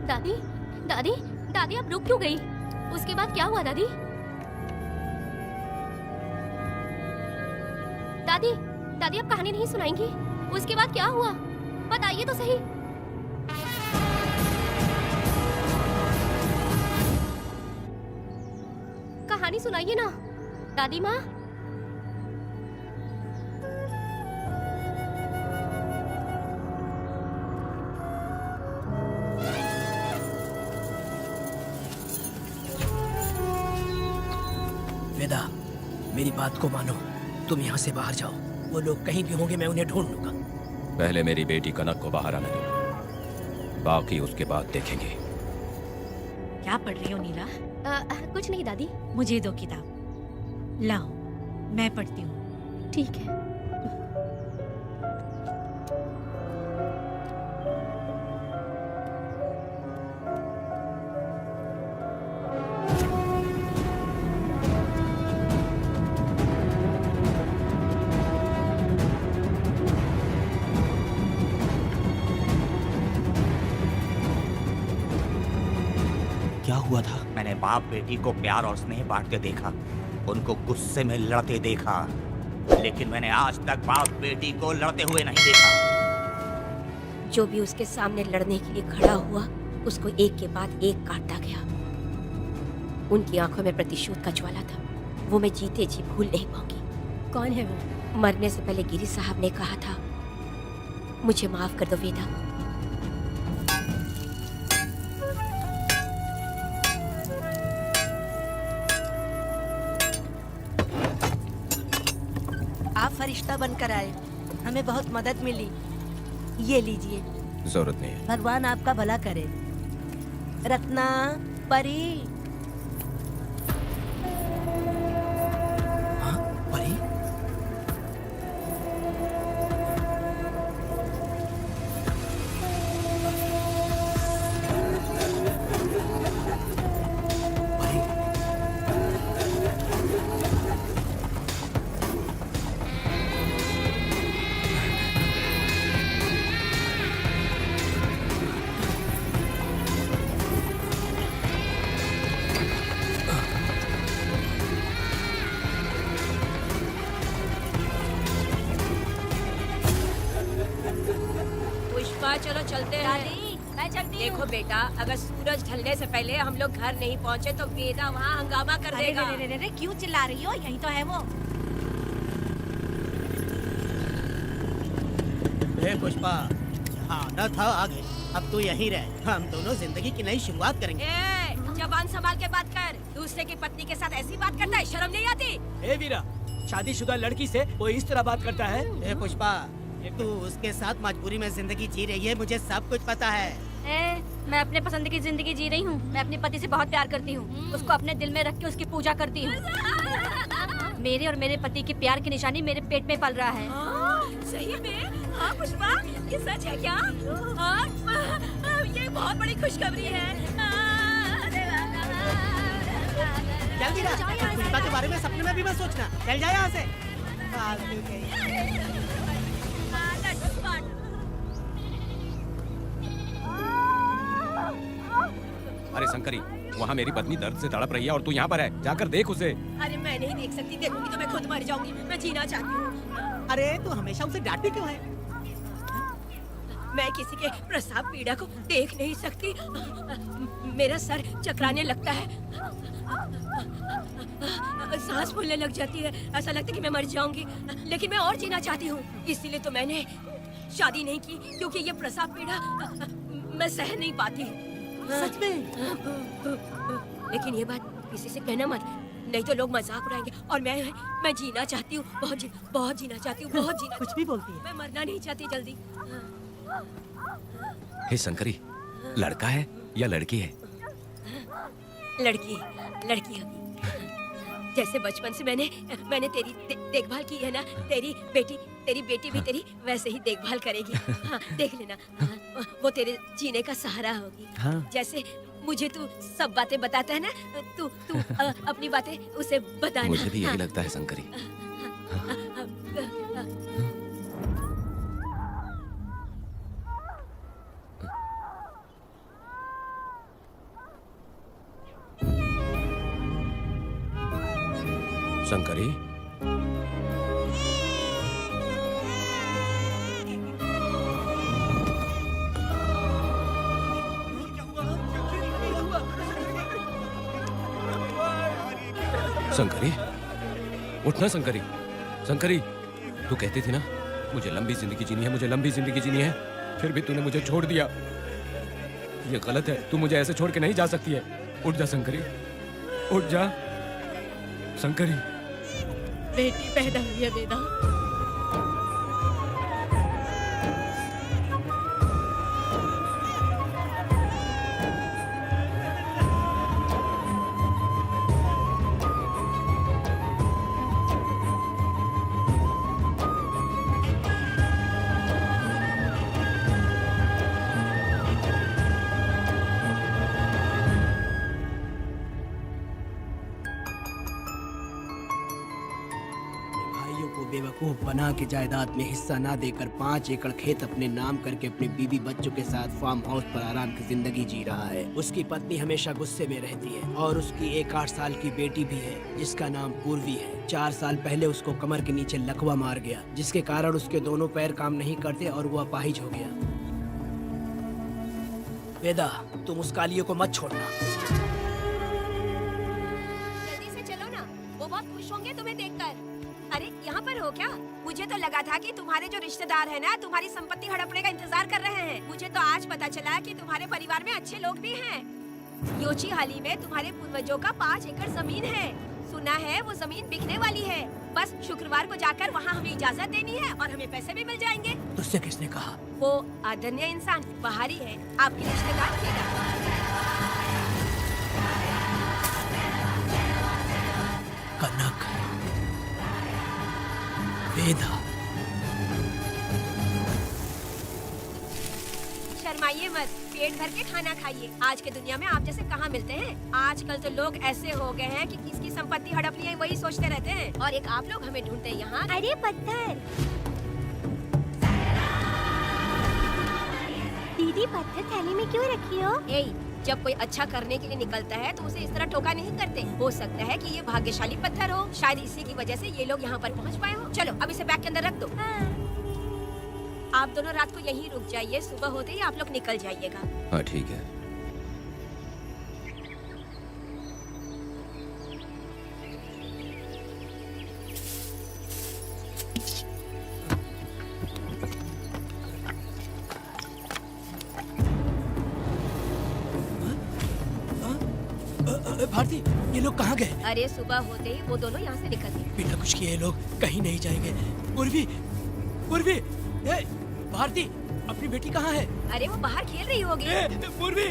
दादी दादी दादी आप रुक क्यों गई? उसके बाद क्या हुआ दादी? दादी दादी आप कहानी नहीं सुनाएंगी? उसके बाद क्या हुआ बताइए तो सही। कहानी सुनाइए ना दादी माँ। वेदा, मेरी बात को मानो, तुम यहाँ से बाहर जाओ। वो लोग कहीं भी होंगे, मैं उन्हें ढूंढ लूंगा। पहले मेरी बेटी कनक को बाहर आने दो, बाकी उसके बाद देखेंगे। क्या पढ़ रही हो नीला? कुछ नहीं दादी। मुझे दो किताब लाओ, मैं पढ़ती हूँ। ठीक है। क्या हुआ था? मैंने बाप बेटी को प्यार और स्नेह बांटते देखा, उनको गुस्से में लड़ते देखा, लेकिन मैंने आज तक बाप बेटी को लड़ते हुए नहीं देखा। जो भी उसके सामने लड़ने के लिए खड़ा हुआ, उसको एक के बाद एक काटता गया। उनकी आंखों में प्रतिशोध का ज्वाला था, वो मैं जीते जी भूल नहीं पाऊंगी। कौन है वो? मरने से पहले गिरी साहब ने कहा था, मुझे माफ कर दो वेदा। आप फरिश्ता बनकर आए, हमें बहुत मदद मिली। ये लीजिए। जरूरत नहीं है। भगवान आपका भला करे। रत्ना, परी। हाँ, परी? पुष्पा, चलो चलते हैं। मैं चलती देखो हूँ। बेटा, अगर सूरज ढलने से पहले हम लोग घर नहीं पहुँचे तो वेदा वहाँ हंगामा कर अरे देगा। रे रे रे, क्यों चिल्ला रही हो? यही तो है वो। पुष्पा, जहाँ आना था आ गए। अब तू यहीं रह, हम दोनों जिंदगी की नई शुरुआत करेंगे। ए, जबान संभाल के बात कर। दूसरे की पत्नी के साथ ऐसी बात करता है, शर्म नहीं आती? ए वीरा, शादीशुदा लड़की से वो इस तरह बात करता है? ए पुष्पा, तू उसके साथ मजबूरी में जिंदगी जी रही है, मुझे सब कुछ पता है। मैं अपने पसंद की जिंदगी जी रही हूँ। मैं अपने पति से बहुत प्यार करती हूँ। उसको अपने दिल में रख के उसकी पूजा करती हूँ। मेरे और मेरे पति के प्यार की निशानी मेरे पेट में पल रहा है। सही में? हाँ पुष्पा, ये सच है क्या? हाँ, ये बहुत बड़ी खुशखबरी है। जल्दी ना, पुष्पा के बारे में सपने में भी मत सोचना। चल जा यहाँ से। फालतू के। अरे शंकरी, वहाँ मेरी पत्नी दर्द से तड़प रही है और तू यहाँ पर है। जाकर देख उसे। अरे मैं नहीं देख सकती, देखूंगी तो मैं खुद मर जाऊंगी। मैं जीना चाहती हूँ। अरे तू हमेशा उसे डांटती क्यों है? मैं किसी के प्रसाद पीड़ा को देख नहीं सकती। मेरा सर चकराने लगता है, सांस फूलने लग जाती है, ऐसा लगता है कि मैं मर जाऊंगी। लेकिन मैं और जीना चाहती हूँ, इसीलिए तो मैंने शादी नहीं की, क्योंकि ये प्रसाद पीड़ा मैं सह नहीं पाती। सच में? लेकिन ये बात किसी से कहना मत, नहीं तो लोग मजाक उड़ाएंगे। और मैं जीना चाहती हूँ, बहुत जीना चाहती हूँ, बहुत जीना। कुछ भी बोलती है। मैं मरना नहीं चाहती जल्दी। हे शंकरी, लड़का है या लड़की है? लड़की होगी। जैसे बचपन से मैंने तेरी देखभाल की है ना, तेरी बेटी भी तेरी वैसे ही देखभाल करेगी। हाँ, देख लेना। हाँ, वो तेरे जीने का सहारा होगी। हाँ। जैसे मुझे तू सब बातें बताता है ना, तू अपनी बातें उसे बताना। मुझे भी यही लगता है शंकरी। शंकरी, शंकरी, उठना शंकरी। शंकरी, तू कहती थी ना मुझे लंबी जिंदगी जीनी है, मुझे लंबी जिंदगी जीनी है, फिर भी तूने मुझे छोड़ दिया। ये गलत है, तू मुझे ऐसे छोड़ के नहीं जा सकती है। उठ जा शंकरी, उठ जा शंकरी। बेटी पैदा हुई है वेदा। बेवकूफ बना के जायदाद में हिस्सा ना देकर 5 एकड़ खेत अपने नाम करके अपनी बीवी बच्चों के साथ फार्म हाउस पर आराम की जिंदगी जी रहा है। उसकी पत्नी हमेशा गुस्से में रहती है और उसकी एक 8 साल की बेटी भी है जिसका नाम पूर्वी है। 4 साल पहले उसको कमर के नीचे लकवा मार गया, जिसके कारण उसके दोनों पैर काम नहीं करते और वो अपाहिज हो गया। वेदा, तुम उस कालियों को मत छोड़ना। जल्दी से चलो ना, वो बहुत खुश होंगे तुम्हें देखकर। अरे यहाँ पर हो क्या? मुझे तो लगा था कि तुम्हारे जो रिश्तेदार हैं ना, तुम्हारी संपत्ति हड़पने का इंतजार कर रहे हैं। मुझे तो आज पता चला कि तुम्हारे परिवार में अच्छे लोग भी हैं। योची हाली में तुम्हारे पूर्वजों का 5 एकड़ जमीन है। सुना है वो जमीन बिकने वाली है। बस शुक्रवार को जाकर वहाँ हमें इजाजत देनी है और हमें पैसे भी मिल जाएंगे। तुझसे किसने कहा? वो आदरणीय इंसान बाहरी है, आपके रिश्तेदार थे ना। कनक, वेदा, शर्माइए मत, पेट भर के खाना खाइए। आज के दुनिया में आप जैसे कहाँ मिलते हैं। आजकल तो लोग ऐसे हो गए हैं कि किसकी संपत्ति हड़प ली है वही सोचते रहते हैं। और एक आप लोग हमें ढूंढते हैं यहाँ। अरे पत्थर, दीदी पत्थर थैली में क्यों रखी हो? जब कोई अच्छा करने के लिए निकलता है तो उसे इस तरह टोका नहीं करते। हो सकता है कि ये भाग्यशाली पत्थर हो, शायद इसी की वजह से ये लोग यहाँ पर पहुँच पाए हो। चलो अब इसे बैग के अंदर रख दो। आप दोनों रात को यहीं रुक जाइए, सुबह होते ही आप लोग निकल जाइएगा। हाँ ठीक है। भारती, ये लोग कहाँ गए? अरे सुबह होते ही वो दोनों यहाँ से निकल गए। बिना कुछ किए ये लोग कहीं नहीं जाएंगे। पूर्वी, पूर्वी, भारती, अपनी बेटी कहाँ है? अरे वो बाहर खेल रही होगी। पूर्वी,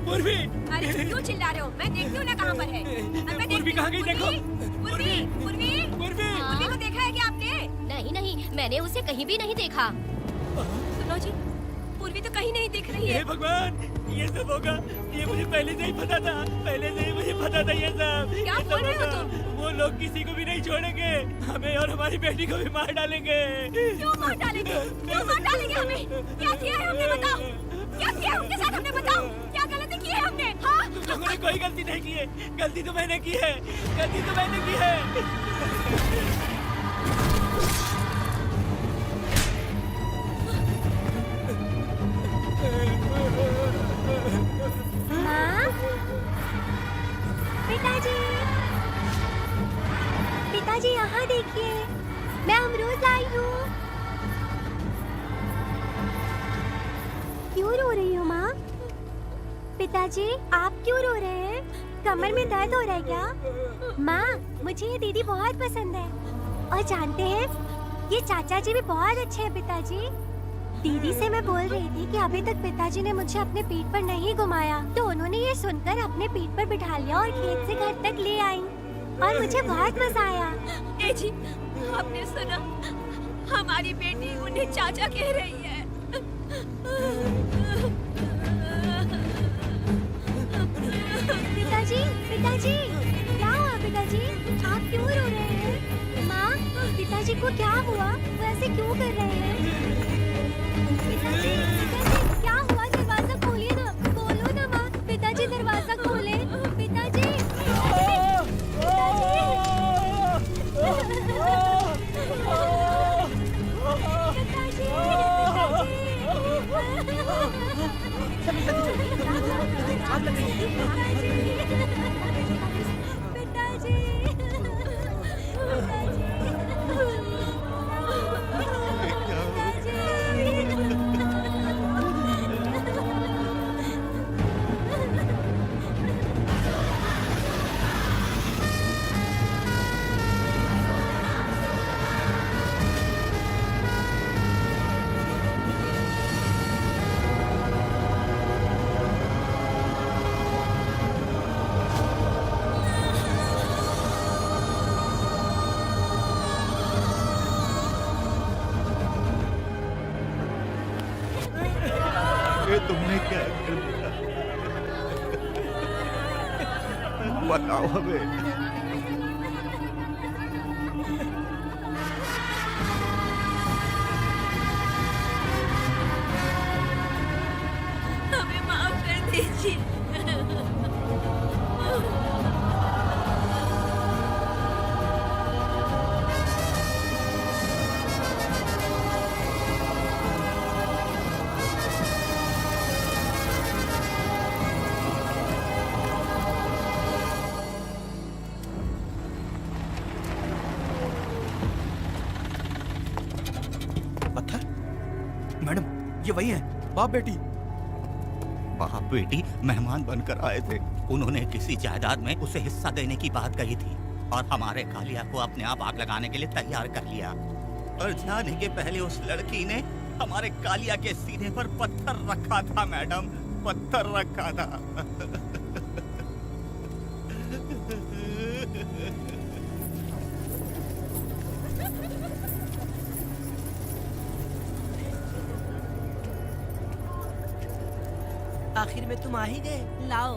पूर्वी। अरे क्यों चिल्ला रहे हो? मैं देखती हूँ ना कहाँ पर है। पूर्वी कहाँ गई देखो। पूर्वी, पूर्वी, पूर्वी, पूर्वी को देखा है क्या आपने? नहीं नहीं, मैंने उसे कहीं भी नहीं देखा। सुनो जी, पूर्वी तो कहीं नहीं दिख रही है। हे भगवान, ये सब होगा, ये मुझे पहले से ही पता था, पहले से ही मुझे पता था ये सब। क्या बोल रहे हो तुम? वो लोग किसी को भी नहीं छोड़ेंगे, हमें और हमारी बेटी को भी मार डालेंगे। क्यों मार डालेंगे? क्यों मार डालेंगे हमें? क्या किया है हमने बताओ? क्या किया है उनके साथ हमने बताओ? क्या गलती की है हमने? हाँ? तुम लोगों ने कोई गलती नहीं की है, गलती तो मैंने की है, गलती तो मैंने की है। पिताजी, पिताजी यहाँ देखिए, मैं अमरूद लाई हूँ। क्यों रो रही हो माँ? पिताजी, आप क्यों रो रहे हैं? कमर में दर्द हो रहा है क्या? माँ, मुझे ये दीदी बहुत पसंद है। और जानते हैं, ये चाचा जी भी बहुत अच्छे हैं पिताजी। दीदी से मैं बोल रही थी कि अभी तक पिताजी ने मुझे अपने पीठ पर नहीं घुमाया, तो उन्होंने ये सुनकर अपने पीठ पर बिठा लिया और खेत से घर तक ले आई और मुझे बहुत मजा आया। ए जी, आपने सुना? हमारी बेटी उन्हें चाचा कह रही है। पिताजी, पिताजी, क्या हुआ पिताजी? आप क्यों रो रहे हैं? माँ, पिताजी को क्या हुआ? वो ऐसे क्यों कर रहे हैं? पिताजी, पिताजी, क्या हुआ? दरवाजा खोलिए ना, खोलो ना माँ। पिताजी दरवाजा खोले। पिताजी, ये तुमने क्या कर दिया? बताओ हमें। हमें माफ कर दीजिए। मैडम, ये वही है, बाप बेटी। बाप बेटी मेहमान बनकर आए थे। उन्होंने किसी जायदाद में उसे हिस्सा देने की बात कही थी और हमारे कालिया को अपने आप आग लगाने के लिए तैयार कर लिया। और जाने के पहले उस लड़की ने हमारे कालिया के सीने पर पत्थर रखा था मैडम, पत्थर रखा था। आखिर में तुम आ ही गए। लाओ,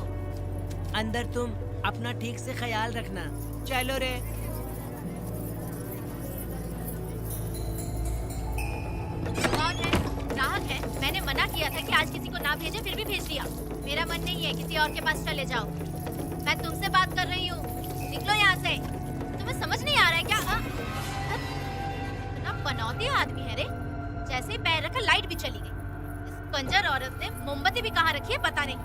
अंदर तुम अपना ठीक से ख्याल रखना। चलो रे। कौन है? ग्राहक है। मैंने मना किया था कि आज किसी को ना भेजे, फिर भी भेज दिया। मेरा मन नहीं है, किसी और के पास चले जाओ। मैं तुमसे बात कर रही हूँ, निकलो यहाँ से। तुम्हें समझ नहीं आ रहा है क्या? इतना बनौती आदमी है रे, जैसे ही पैर रखा लाइट भी चली गई। इस कंजर औरत ने मोमबत्ती भी कहाँ रखी है पता नहीं।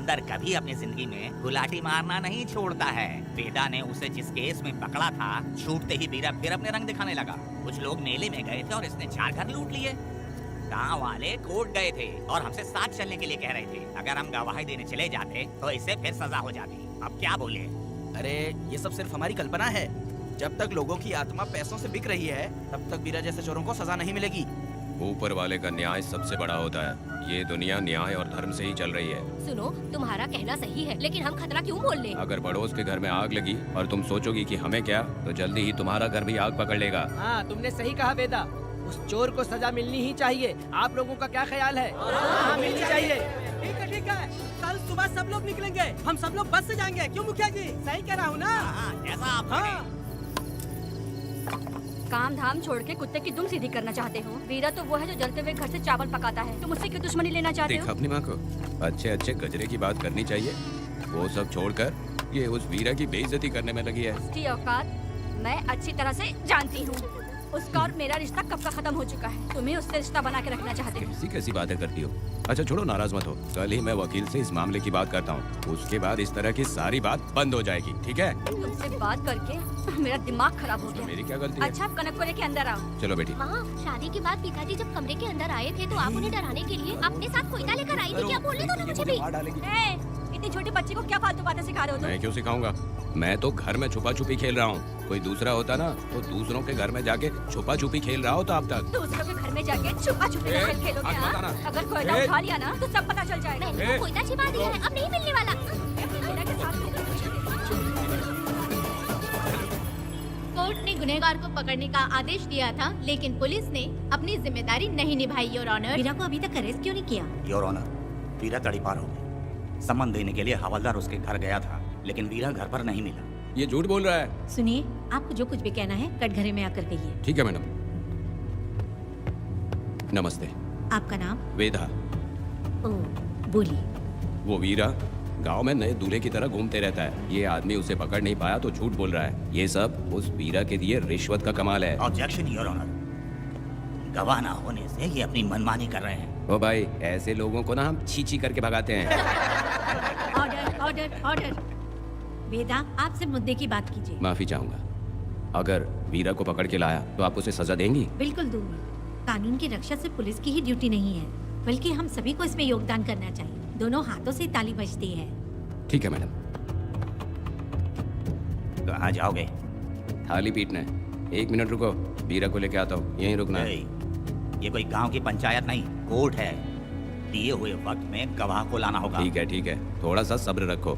बंदर कभी अपनी जिंदगी में गुलाटी मारना नहीं छोड़ता है। वेदा ने उसे जिस केस में पकड़ा था, छूटते ही वीरा फिर अपने रंग दिखाने लगा। कुछ लोग मेले में गए थे और इसने 4 घर लूट लिए। गांव वाले कोर्ट गए थे और हमसे साथ चलने के लिए कह रहे थे। अगर हम गवाही देने चले जाते तो इसे फिर सजा हो जाती। अब क्या बोले? अरे ये सब सिर्फ हमारी कल्पना है। जब तक लोगों की आत्मा पैसों से बिक रही है, तब तक वीरा जैसे चोरों को सजा नहीं मिलेगी। ऊपर वाले का न्याय सबसे बड़ा होता है। ये दुनिया न्याय और धर्म से ही चल रही है। सुनो, तुम्हारा कहना सही है, लेकिन हम खतरा क्यों मोल लें? अगर पड़ोस के घर में आग लगी और तुम सोचोगी कि हमें क्या, तो जल्दी ही तुम्हारा घर भी आग पकड़ लेगा। हाँ, तुमने सही कहा वेदा। उस चोर को सजा मिलनी ही चाहिए। आप लोगों का क्या ख्याल है? हाँ, मिलनी चाहिए। ठीक है। कल सुबह सब लोग निकलेंगे। हम सब लोग बस से जाएंगे। क्यों मुखिया जी? सही कह रहा हूँ ना? जैसा आप काम धाम छोड़ के कुत्ते की दुम सीधी करना चाहते हो। वीरा तो वो है जो जलते हुए घर से चावल पकाता है। तुम उससे क्यों दुश्मनी लेना चाहते हो? देखा अपनी माँ को, अच्छे अच्छे गजरे की बात करनी चाहिए। वो सब छोड़कर ये उस वीरा की बेइज्जती करने में लगी है। उसकी औकात मैं अच्छी तरह से जानती हूँ। उसका और मेरा रिश्ता कब का खत्म हो चुका है। तुम्हें उससे रिश्ता बना के रखना चाहते हो। कैसी बातें करती हो? अच्छा छोड़ो, नाराज मत हो। कल ही मैं वकील से इस मामले की बात करता हूँ। उसके बाद इस तरह की सारी बात बंद हो जाएगी, ठीक है? तुमसे बात करके मेरा दिमाग खराब हो गया। मेरी क्या गलती है? अच्छा, आप कनक को लेके अंदर आओ। चलो बेटी। माँ, शादी के बाद पिताजी जब कमरे के अंदर आए थे तो आप उन्हें डराने के लिए अपने साथ कोयता लेकर आई थी। क्या बोलने दो ना मुझे भी। इतनी छोटी बच्ची को क्या फालतू बातें सिखा रहे हो तुम? मैं क्यों सिखाऊंगा? मैं तो घर में छुपा छुपी खेल रहा हूँ। कोई दूसरा होता ना तो दूसरों के घर में जाके छुपा छुपी खेल रहा होता अब तक। दूसरों के घर में जाके छुपा छुपी खेल खेलोगे? अगर कोयला उठा लिया ना तो सब पता चल जाएगा। मैंने तो कोयता छिपा दिया है, अब नहीं मिलने वाला। कोर्ट ने गुनहगार को पकड़ने का आदेश दिया था, लेकिन पुलिस ने अपनी जिम्मेदारी नहीं निभाई। योर ऑनर, वीरा को अभी तक अरेस्ट क्यों नहीं किया? योर ऑनर, वीरा तड़ीपार हो गई। सम्मन देने के लिए हवलदार उसके घर गया था, लेकिन वीरा घर पर नहीं मिला। ये झूठ बोल रहा है। सुनिए, आपको जो कुछ भी कहना है कटघरे में आकर कहिए। ठीक है मैडम। नमस्ते। आपका नाम? वेदा। ओ, बोलिए। वो वीरा गांव में नए दूल्हे की तरह घूमते रहता है। ये आदमी उसे पकड़ नहीं पाया तो झूठ बोल रहा है। ये सब उस वीरा के दिए रिश्वत का कमाल है। ऑब्जेक्शन योर ऑनर, गवाह ना होने से ये अपनी मनमानी कर रहे हैं। ओ भाई, ऐसे लोगों को ना हम छी करके भगाते हैं। Order order order. वेदा, आपसे मुद्दे की बात कीजिए। माफी चाहूंगा। अगर वीरा को पकड़ के लाया तो आप उसे सजा देंगी? बिल्कुल दूंगी। कानून की रक्षा सिर्फ पुलिस की ही ड्यूटी नहीं है, बल्कि हम सभी को इसमें योगदान करना चाहिए। दोनों हाथों से ताली बजती है। ठीक है मैडम। कहाँ जाओगे? थाली पीटना है। 1 मिनट रुको, वीरा को लेके आता हूँ। यहीं रुकना है। ये कोई गांव की पंचायत नहीं, कोर्ट है। दिए हुए वक्त में गवाह को लाना होगा। ठीक है। थोड़ा सा सब्र रखो।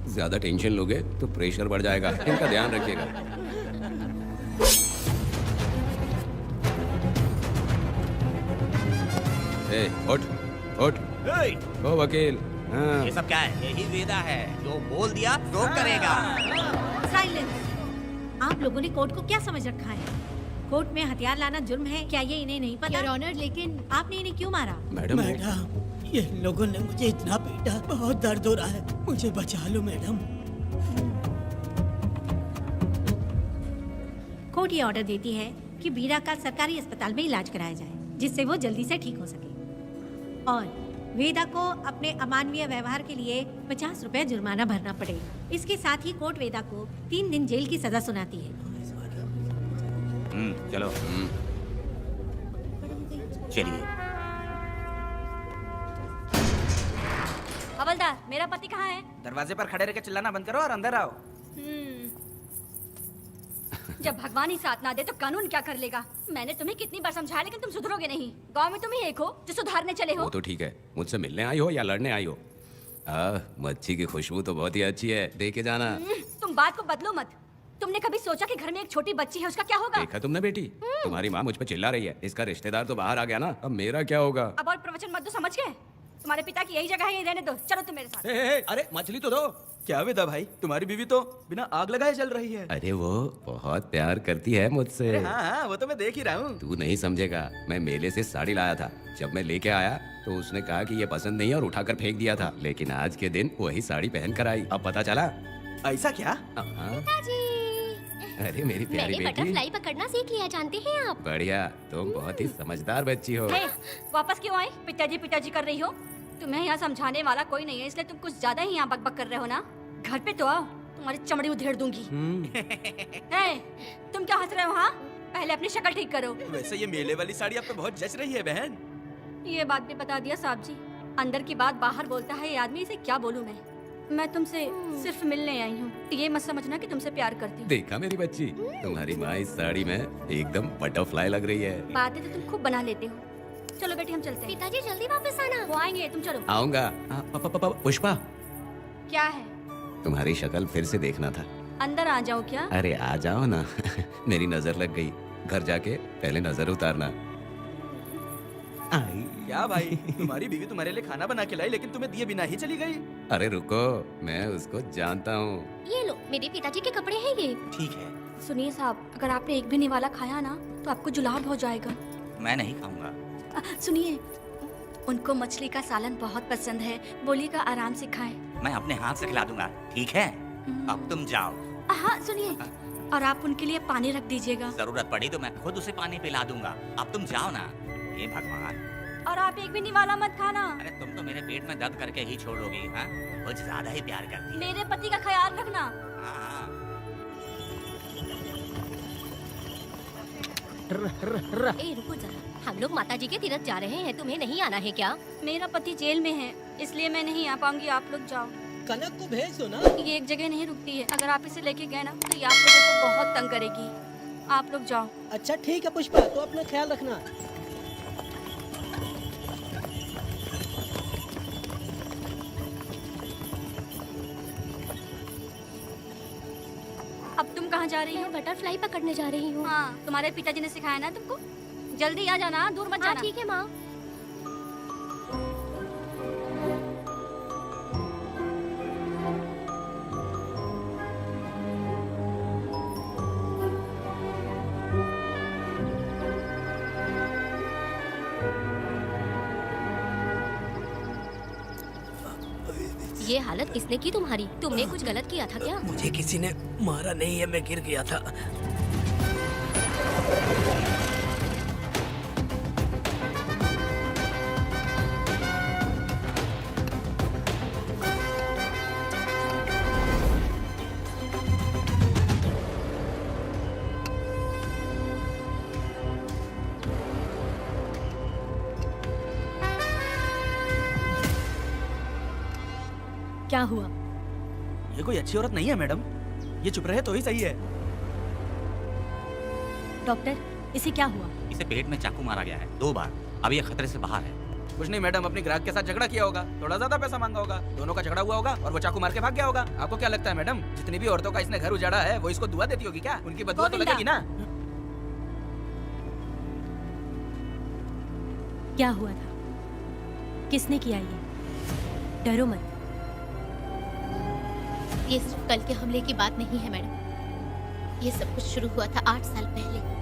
ज्यादा टेंशन लोगे तो प्रेशर बढ़ जाएगा। इनका ध्यान रखिएगा। उठ। ओ वकील। हाँ। ये सब क्या है? यही वेदा है, जो बोल दिया तो करेगा। साइलेंस। आप लोगों ने कोर्ट को क्या समझ रखा है? कोर्ट में हथियार लाना जुर्म है, क्या ये इन्हें नहीं पता? योर ऑनर, लेकिन आपने इन्हें क्यों मारा? मैडम, ये लोगों ने मुझे इतना पीटा, बहुत दर्द हो रहा है। मुझे बचा लो मैडम। कोर्ट ये ऑर्डर देती है कि वीरा का सरकारी अस्पताल में इलाज कराया जाए, जिससे वो जल्दी से ठीक हो सके। और वेदा को अपने अमानवीय व्यवहार के लिए 50 रुपए जुर्माना भरना पड़ेगा। इसके साथ ही कोर्ट वेदा को 3 दिन जेल की सजा सुनाती है। चलो। चलिए। हवलदार, मेरा पति कहाँ है? दरवाजे पर खड़े रह के चिल्लाना बंद करो और अंदर आओ। जब भगवान ही साथ ना दे तो कानून क्या कर लेगा? मैंने तुम्हें कितनी बार समझाया, लेकिन तुम सुधरोगे नहीं। गांव में तुम ही एक हो जो सुधारने चले हो। वो तो ठीक है। मुझसे मिलने आई हो या लड़ने आई हो? मच्छी की खुशबू तो बहुत ही अच्छी है, दे के जाना। तुम बात को बदलो मत। तुमने कभी सोचा कि घर में एक छोटी बच्ची है, उसका क्या होगा? देखा तुमने बेटी, तुम्हारी माँ मुझ पर चिल्ला रही है। इसका रिश्तेदार तो बाहर आ गया ना, अब मेरा क्या होगा? अब और प्रवचन मत दो, समझ गए? तुम्हारे पिता की यही जगह है, यही रहने दो। चलो तुम मेरे साथ। अरे मछली तो दो। क्या वेदा भाई, तुम्हारी बीवी तो बिना आग लगाए जल रही है। अरे वो बहुत प्यार करती है मुझसे। हाँ, वो तो मैं देख ही रहा हूँ। तू नहीं समझेगा। मैं मेले से साड़ी लाया था। जब मैं लेके आया तो उसने कहा कि ये पसंद नहीं है और उठाकर फेंक दिया था। लेकिन आज के दिन वही साड़ी पहन कर आई। अब पता चला। ऐसा क्या? अरे मेरी प्यारी मैंने बेटी, बटरफ्लाई पकड़ना सीख लिया, जानते हैं आप? बढ़िया। तुम बहुत ही समझदार बच्ची हो। वापस क्यों आई? पिताजी कर रही हो। तुम्हें यहाँ समझाने वाला कोई नहीं है, इसलिए तुम कुछ ज्यादा ही यहाँ बकबक कर रहे हो ना। घर पे तो आओ, तुम्हारी चमड़ी उधेड़ दूंगी। तुम क्या हंस रहे हो? हाँ, पहले अपनी शक्ल ठीक करो। वैसे ये मेले वाली साड़ी आप पे बहुत जच रही है बहन। ये बात भी बता दिया साहब जी, अंदर की बात बाहर बोलता है ये आदमी, इसे क्या बोलूं मैं तुमसे सिर्फ मिलने आई हूँ, ये मत समझना कि तुमसे प्यार करती हूँ। देखा मेरी बच्ची, तुम्हारी माँ इस साड़ी में एकदम बटरफ्लाई लग रही है। बातें तो तुम खूब बना लेते हो। चलो बेटी हम चलते हैं। पिताजी जल्दी वापस आना। वो आएंगे, तुम चलो। आऊंगा। पुष्पा, क्या है? तुम्हारी शक्ल फिर से देखना था। अंदर आ जाओ क्या? अरे आ जाओ ना। मेरी नजर लग गई, घर जाके पहले नजर उतारना। क्या भाई, तुम्हारी बीवी तुम्हारे लिए खाना बना के लाई लेकिन तुम्हें दिए बिना ही चली गई। अरे रुको, मैं उसको जानता हूँ। ये लो, मेरे पिताजी के कपड़े हैं ये। ठीक है। सुनिए साहब, अगर आपने एक भी निवाला खाया ना तो आपको जुलाब हो जाएगा। मैं नहीं खाऊंगा। सुनिए, उनको मछली का सालन बहुत पसंद है, बोलिएगा आराम से खाएं। मैं अपने हाथ से खिला दूंगा, ठीक है? अब तुम जाओ। हाँ सुनिए, और आप उनके लिए पानी रख दीजिएगा। जरूरत पड़ी तो मैं खुद उसे पानी पिला दूंगा। अब तुम जाओ ना। ये भगवान। और आप एक भी निवाला मत खाना। अरे तुम तो मेरे पेट में दर्द करके ही छोड़ोगी, हाँ? कुछ ज्यादा ही प्यार करती है। मेरे पति का ख्याल रखना। ए रुको जरा, हम लोग माताजी के तीरथ जा रहे हैं, तुम्हें नहीं आना है क्या? मेरा पति जेल में है, इसलिए मैं नहीं आ पाऊंगी, आप लोग जाओ। कनक को भेज दो ना। ये एक जगह नहीं रुकती है, अगर आप इसे लेके गए ना तो ये आप लोगों को बहुत तंग करेगी। आप लोग जाओ। अच्छा ठीक है पुष्पा, तो अपना ख्याल रखना। अब तुम कहाँ जा रही हो? बटरफ्लाई पकड़ने जा रही हूँ। हाँ, तुम्हारे पिताजी ने सिखाया ना तुमको। जल्दी आ जाना, दूर मत जाना। ठीक है माँ। ये हालत किसने की तुम्हारी? तुमने कुछ गलत किया था क्या? मुझे किसी ने मारा नहीं है, मैं गिर गया था। क्या हुआ? ये कोई अच्छी औरत नहीं है मैडम, ये चुप रहे तो ही सही है। डॉक्टर, इसे क्या हुआ? इसे पेट में चाकू मारा गया है 2 बार। अब ये खतरे से बाहर है। कुछ नहीं मैडम, अपनी ग्राहक के साथ झगड़ा किया होगा, थोड़ा ज्यादा पैसा मांगा होगा, दोनों का झगड़ा हुआ होगा और वो चाकू मार के भाग गया होगा। आपको क्या लगता है मैडम, जितनी भी औरतों का इसने घर उजाड़ा है वो इसको दुआ देती होगी क्या? उनकी बदुआ तो लगेगी ना। क्या हुआ था? किसने किया ये? डरो मत। ये सिर्फ कल के हमले की बात नहीं है मैडम, ये सब कुछ शुरू हुआ था 8 साल पहले।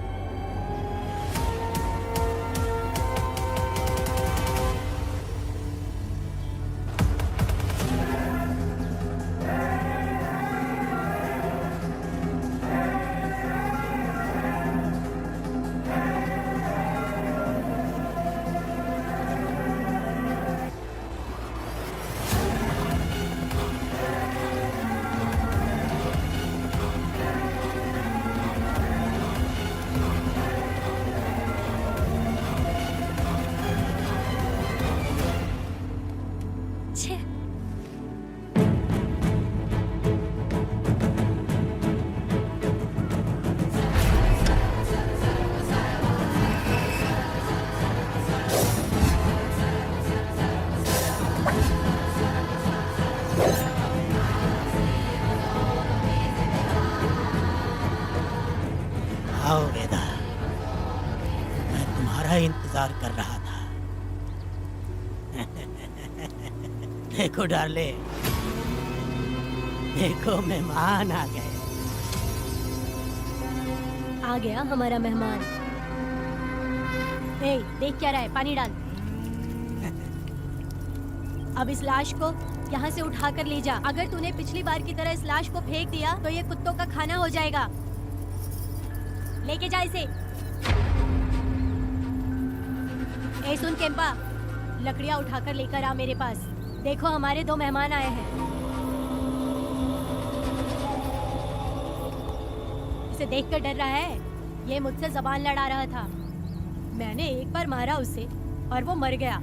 आओ वेदा, मैं तुम्हारा इंतजार कर रहा था। देखो डार्ले, देखो मेहमान आ गए। आ गया हमारा मेहमान। ए, देख क्या रहा है? पानी डाल। अब इस लाश को यहाँ से उठा कर ले जा। अगर तूने पिछली बार की तरह इस लाश को फेंक दिया तो ये कुत्तों का खाना हो जाएगा। लेके जा इसे। ए सुन केम्पा, लकड़ियाँ उठाकर लेकर आ मेरे पास। देखो हमारे 2 मेहमान आए हैं। इसे देखकर डर रहा है? ये मुझसे जबान लड़ा रहा था। मैंने एक बार मारा उसे और वो मर गया।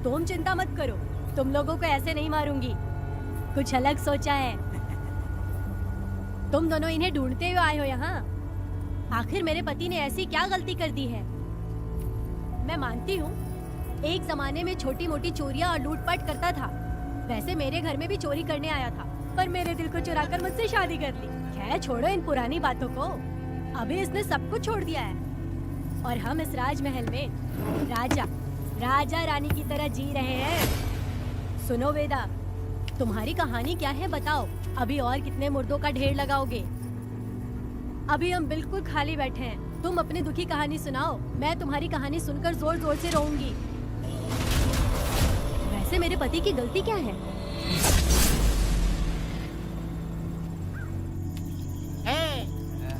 तुम चिंता मत करो, तुम लोगों को ऐसे नहीं मारूंगी। कुछ अलग सोचा है। तुम दोनों इन्हें ढूंढते हुए आए हो यहाँ। आखिर मेरे पति ने ऐसी क्या गलती कर दी है? मैं मानती हूँ एक जमाने में छोटी मोटी चोरियां और लूटपाट करता था। वैसे मेरे घर में भी चोरी करने आया था, पर मेरे दिल को चुराकर मुझसे शादी कर ली। खैर छोड़ो इन पुरानी बातों को। अभी इसने सब कुछ छोड़ दिया है और हम इस राजमहल में राजा रानी की तरह जी रहे हैं। सुनो वेदा, तुम्हारी कहानी क्या है बताओ। अभी और कितने मुर्दों का ढेर लगाओगे? अभी हम बिल्कुल खाली बैठे हैं। तुम अपनी दुखी कहानी सुनाओ, मैं तुम्हारी कहानी सुनकर जोर जोर से रोऊंगी। वैसे मेरे पति की गलती क्या है?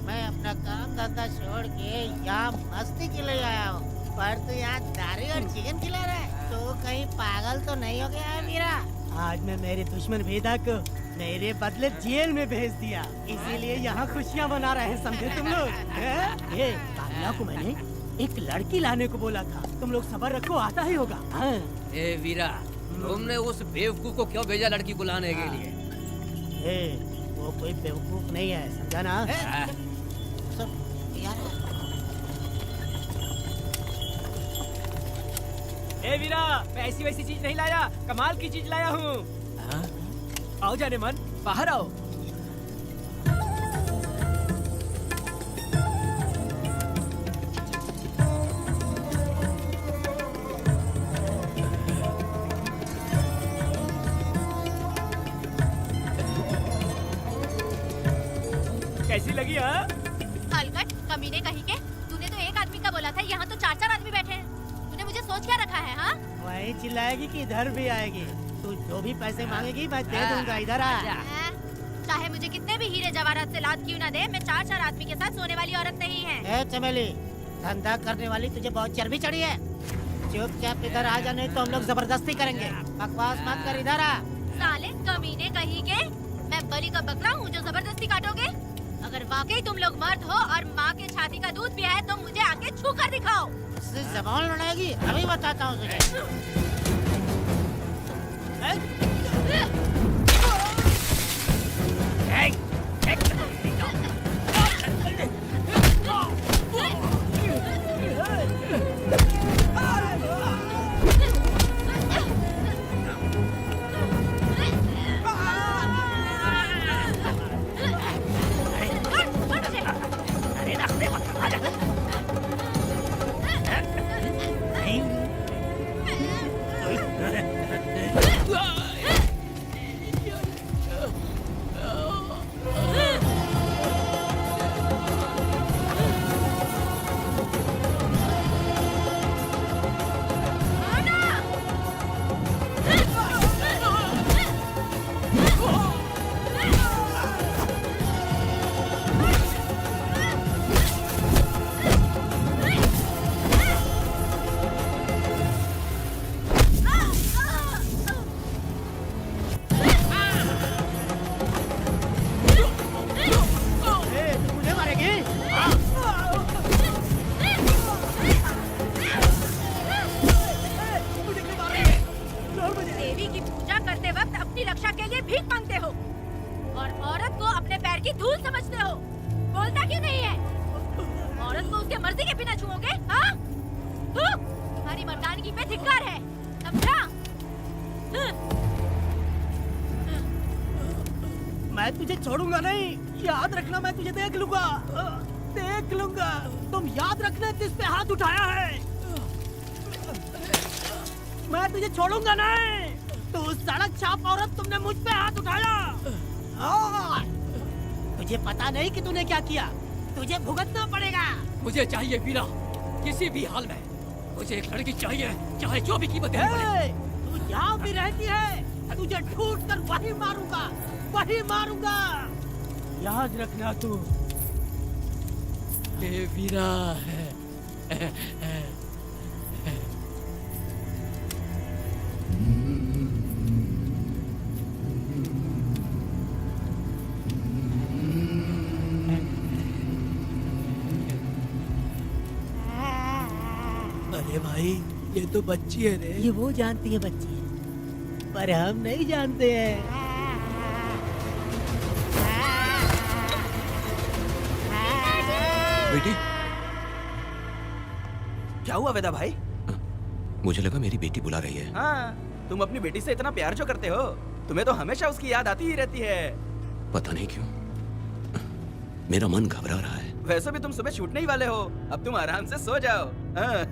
मैं अपना काम धंधा छोड़ के यहाँ मस्ती के लिए आया हूँ, पर तू यहाँ दारू और चिकन खिला रहा है। तो कहीं पागल तो नहीं हो गया है मीरा? आज मैं मेरे दुश्मन वेदा को मेरे बदले जेल में भेज दिया, इसीलिए यहाँ खुशियाँ मना रहे हैं, समझे तुम लोग? ये कामला को मैंने एक लड़की लाने को बोला था, तुम लोग सब्र रखो, आता ही होगा। हाँ। ए वीरा, तुमने उस बेवकूफ को क्यों भेजा लड़की को लाने के लिए? वो कोई बेवकूफ नहीं है, समझा ना? ए वीरा, मैं ऐसी वैसी चीज नहीं लाया, कमाल की चीज लाया हूँ। आओ जाने मन, बाहर आओ। कैसी लगी? हाँ हलकट कमीने कहीं के, तूने तो एक आदमी का बोला था, यहाँ तो 4-4 आदमी बैठे हैं। तूने मुझे सोच क्या रखा है? हाँ, वही चिल्लाएगी कि इधर भी आएगी। तू जो भी पैसे मांगेगी मैं दे दूंगा, इधर आ। चाहे मुझे कितने भी हीरे जवाहरात से लाद क्यों ना दे, मैं 4-4 आदमी के साथ सोने वाली औरत नहीं है। चमेली, धंधा करने वाली तुझे बहुत चर्बी चढ़ी है। चुपचाप इधर आ जा, नहीं तो हम लोग जबरदस्ती करेंगे। बकवास मत कर, इधर आ। साले कमीने कहीं के, मैं बलि का बकरा हूँ जो जबरदस्ती काटोगे? अगर वाकई तुम लोग मर्द हो और माँ के छाती का दूध पिया है तो मुझे आके छू कर दिखाओ। जबान लड़ाएगी, अभी बताता हूँ तुझे। मैं तुझे छोड़ूंगा नहीं, याद रखना। मैं तुझे देख लूंगा, देख लूंगा। तुम याद रखना किस पे हाथ उठाया है। मैं तुझे छोड़ूंगा नहीं। तू सड़क छाप औरत, तुमने मुझ पे हाथ उठाया। तुझे पता नहीं कि तूने क्या किया, तुझे भुगतना पड़ेगा। मुझे चाहिए वीरा, किसी भी हाल में मुझे एक लड़की चाहिए, चाहे जो भी कीमत देनी पड़े। तू यहाँ भी रहती है, तुझे ढूंढ कर वही मारूंगा, वही मारूंगा। याद रखना तू। वीरा भाई ये तो बच्ची है रे। ये वो जानती है बच्ची है, पर हम नहीं जानते हैं। बेटी, क्या हुआ वेदा भाई? मुझे लगा मेरी बेटी बुला रही है। हाँ, तुम अपनी बेटी से इतना प्यार जो करते हो, तुम्हें तो हमेशा उसकी याद आती ही रहती है। पता नहीं क्यों मेरा मन घबरा रहा है। वैसे भी तुम सुबह छूटने ही वाले हो, अब तुम आराम से सो जाओ। हाँ।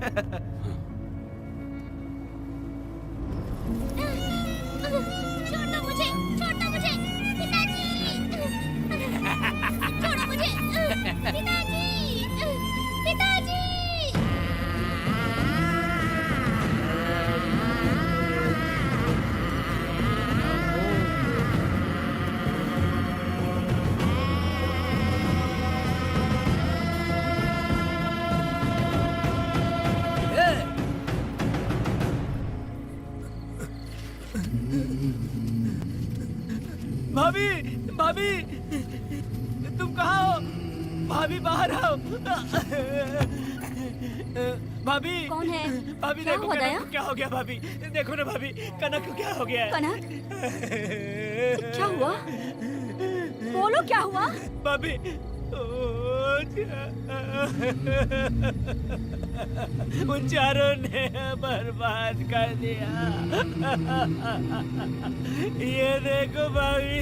छोड़ो मुझे, छोड़ो मुझे, पिताजी, छोड़ो मुझे, पिताजी, पिताजी। भाभी, भाभी, तुम कहाँ हो? भाभी बाहर आओ। भाभी। कौन है? भाभी क्या देखो हुआ कनक दया? को क्या हो गया भाभी? देखो ना भाभी, कनक को क्या हो गया है? कनक? क्या हुआ? बोलो क्या हुआ? भाभी, उन चारों ने बर्बाद कर दिया। ये देखो भाभी।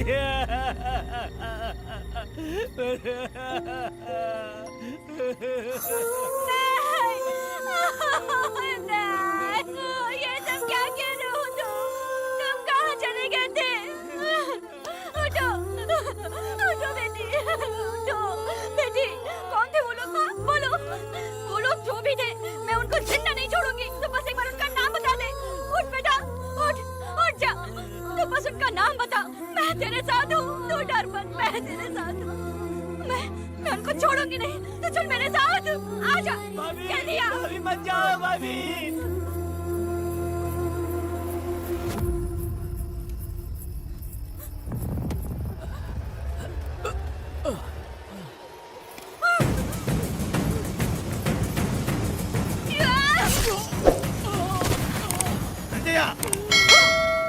नहीं, ये सब क्या कह रहे हो तुम कहाँ चले गए थे? उठो, उठो बेटी, उठो बेटी। कौन थे वो लोग? बोलो, वो लोग जो भी थे, मैं उनको जिंदा नहीं छोड़ूंगी। तो बस एक बार उनका नाम बता दे। उठ बेटा, उठ, उठ जा। तो बस उनका नाम बता, मैं तेरे साथ हूँ। तू डर मत, मैं तेरे साथ हूँ। मैं उनको छोड़ूंगी नहीं। तो चल मेरे साथ, आजा। जल्दी आ। भाभी मत जाओ भाभी।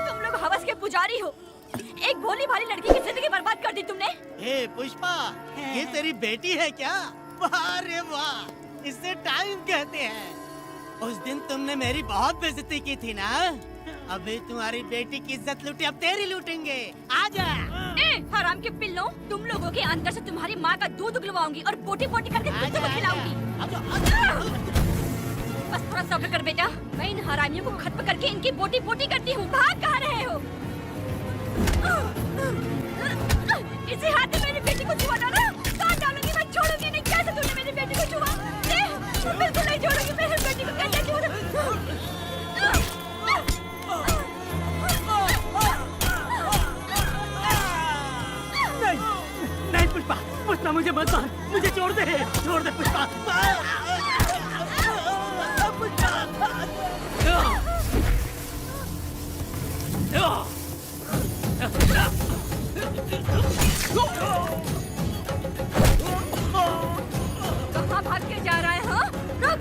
तुम लोग हवस के पुजारी हो। एक भोली भाली लड़की की जिंदगी बर्बाद कर दी तुमने। ए पुष्पा, ये तेरी बेटी है क्या? वाह रे वाह, इसे टाइम कहते हैं। उस दिन तुमने मेरी बहुत बेइज्जती की थी ना? अभी तुम्हारी बेटी की इज्जत लूटी, अब तेरी लूटेंगे। आजा। हराम के पिल्लों, तुम लोगों के अंदर से तुम्हारी माँ का दूध उगलवाऊंगी और बोटी बोटी करके तुम्हें खिलाऊंगी। बस थोड़ा सब्र कर बेटा, मैं इन हरामियों को खत्म करके इनकी बोटी बोटी करती हूँ। भाग कहाँ रहे हो? इसी हाथ में मेरी बेटी को छुआ डाला, काट डालूंगी, मैं छोड़ूंगी नहीं। कैसे तूने मेरी बेटी को छुआ? बिल्कुल नहीं छोड़ूंगी मेरी बेटी को। कैसे छोड़? नहीं पुष्पा, पुष्पा मुझे मत मार, मुझे छोड़ दे पुष्पा। कहाँ भाग के जा रहा है? हाँ, रुक।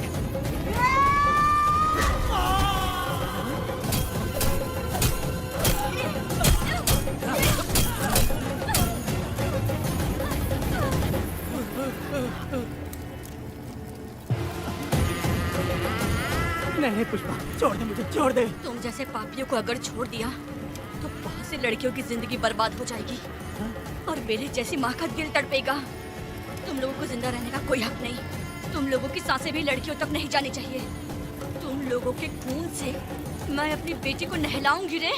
नहीं पुष्पा, छोड़ दे मुझे, छोड़ दे। तुम जैसे पापियों को अगर छोड़ दिया तो बहुत सी लड़कियों की जिंदगी बर्बाद हो जाएगी और मेरी जैसी माँ का दिल तड़पेगा। तुम लोगों को जिंदा रहने का कोई हक नहीं। तुम लोगों की सांसें भी लड़कियों तक नहीं जानी चाहिए। तुम लोगों के खून से मैं अपनी बेटी को नहलाऊंगी रे।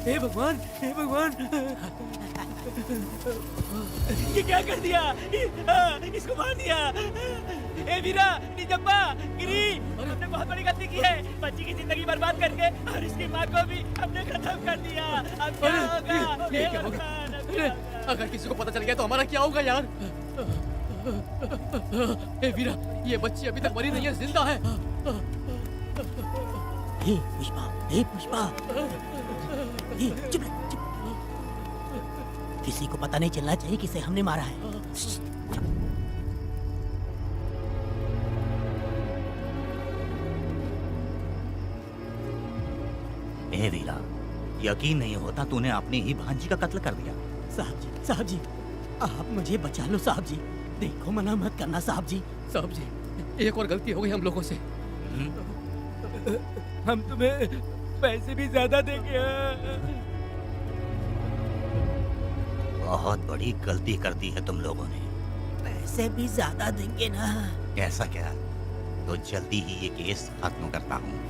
हे भगवान, हे भगवान, ये क्या कर दिया? इसको मार दिया। ए वीरा, निजम्बा, गिरी, हमने बहुत बड़ी गलती की है। बच्ची की जिंदगी बर्बाद करके और इसकी माँ को भी हमने खत्म कर दिया। अब क्या होगा? ये क्या होगा? अरे, अगर किसी को पता चल गया तो हमारा क्या होगा यार? ए वीरा, ये बच्ची अभी तक मरी नहीं है, जिंदा है। हे पुष्पा, हे पुष्पा, हे चुप रह, चुप। किसी को पता नहीं चलना चाहिए किसे हमने मारा है। ए वीरा, यकीन नहीं होता तूने अपनी ही भांजी का कत्ल कर दिया। साहब जी, आप मुझे बचा लो साहब जी। देखो मना मत करना साहब जी। साहब जी, एक और गलती हो गई हम लोगों से। हम तुम्हें पैसे भी ज्यादा देंगे। बहुत बड़ी गलती कर दी है तुम लोगों ने। पैसे भी ज्यादा देंगे ना? ऐसा क्या? तो जल्दी ही ये केस खत्म करता हूँ।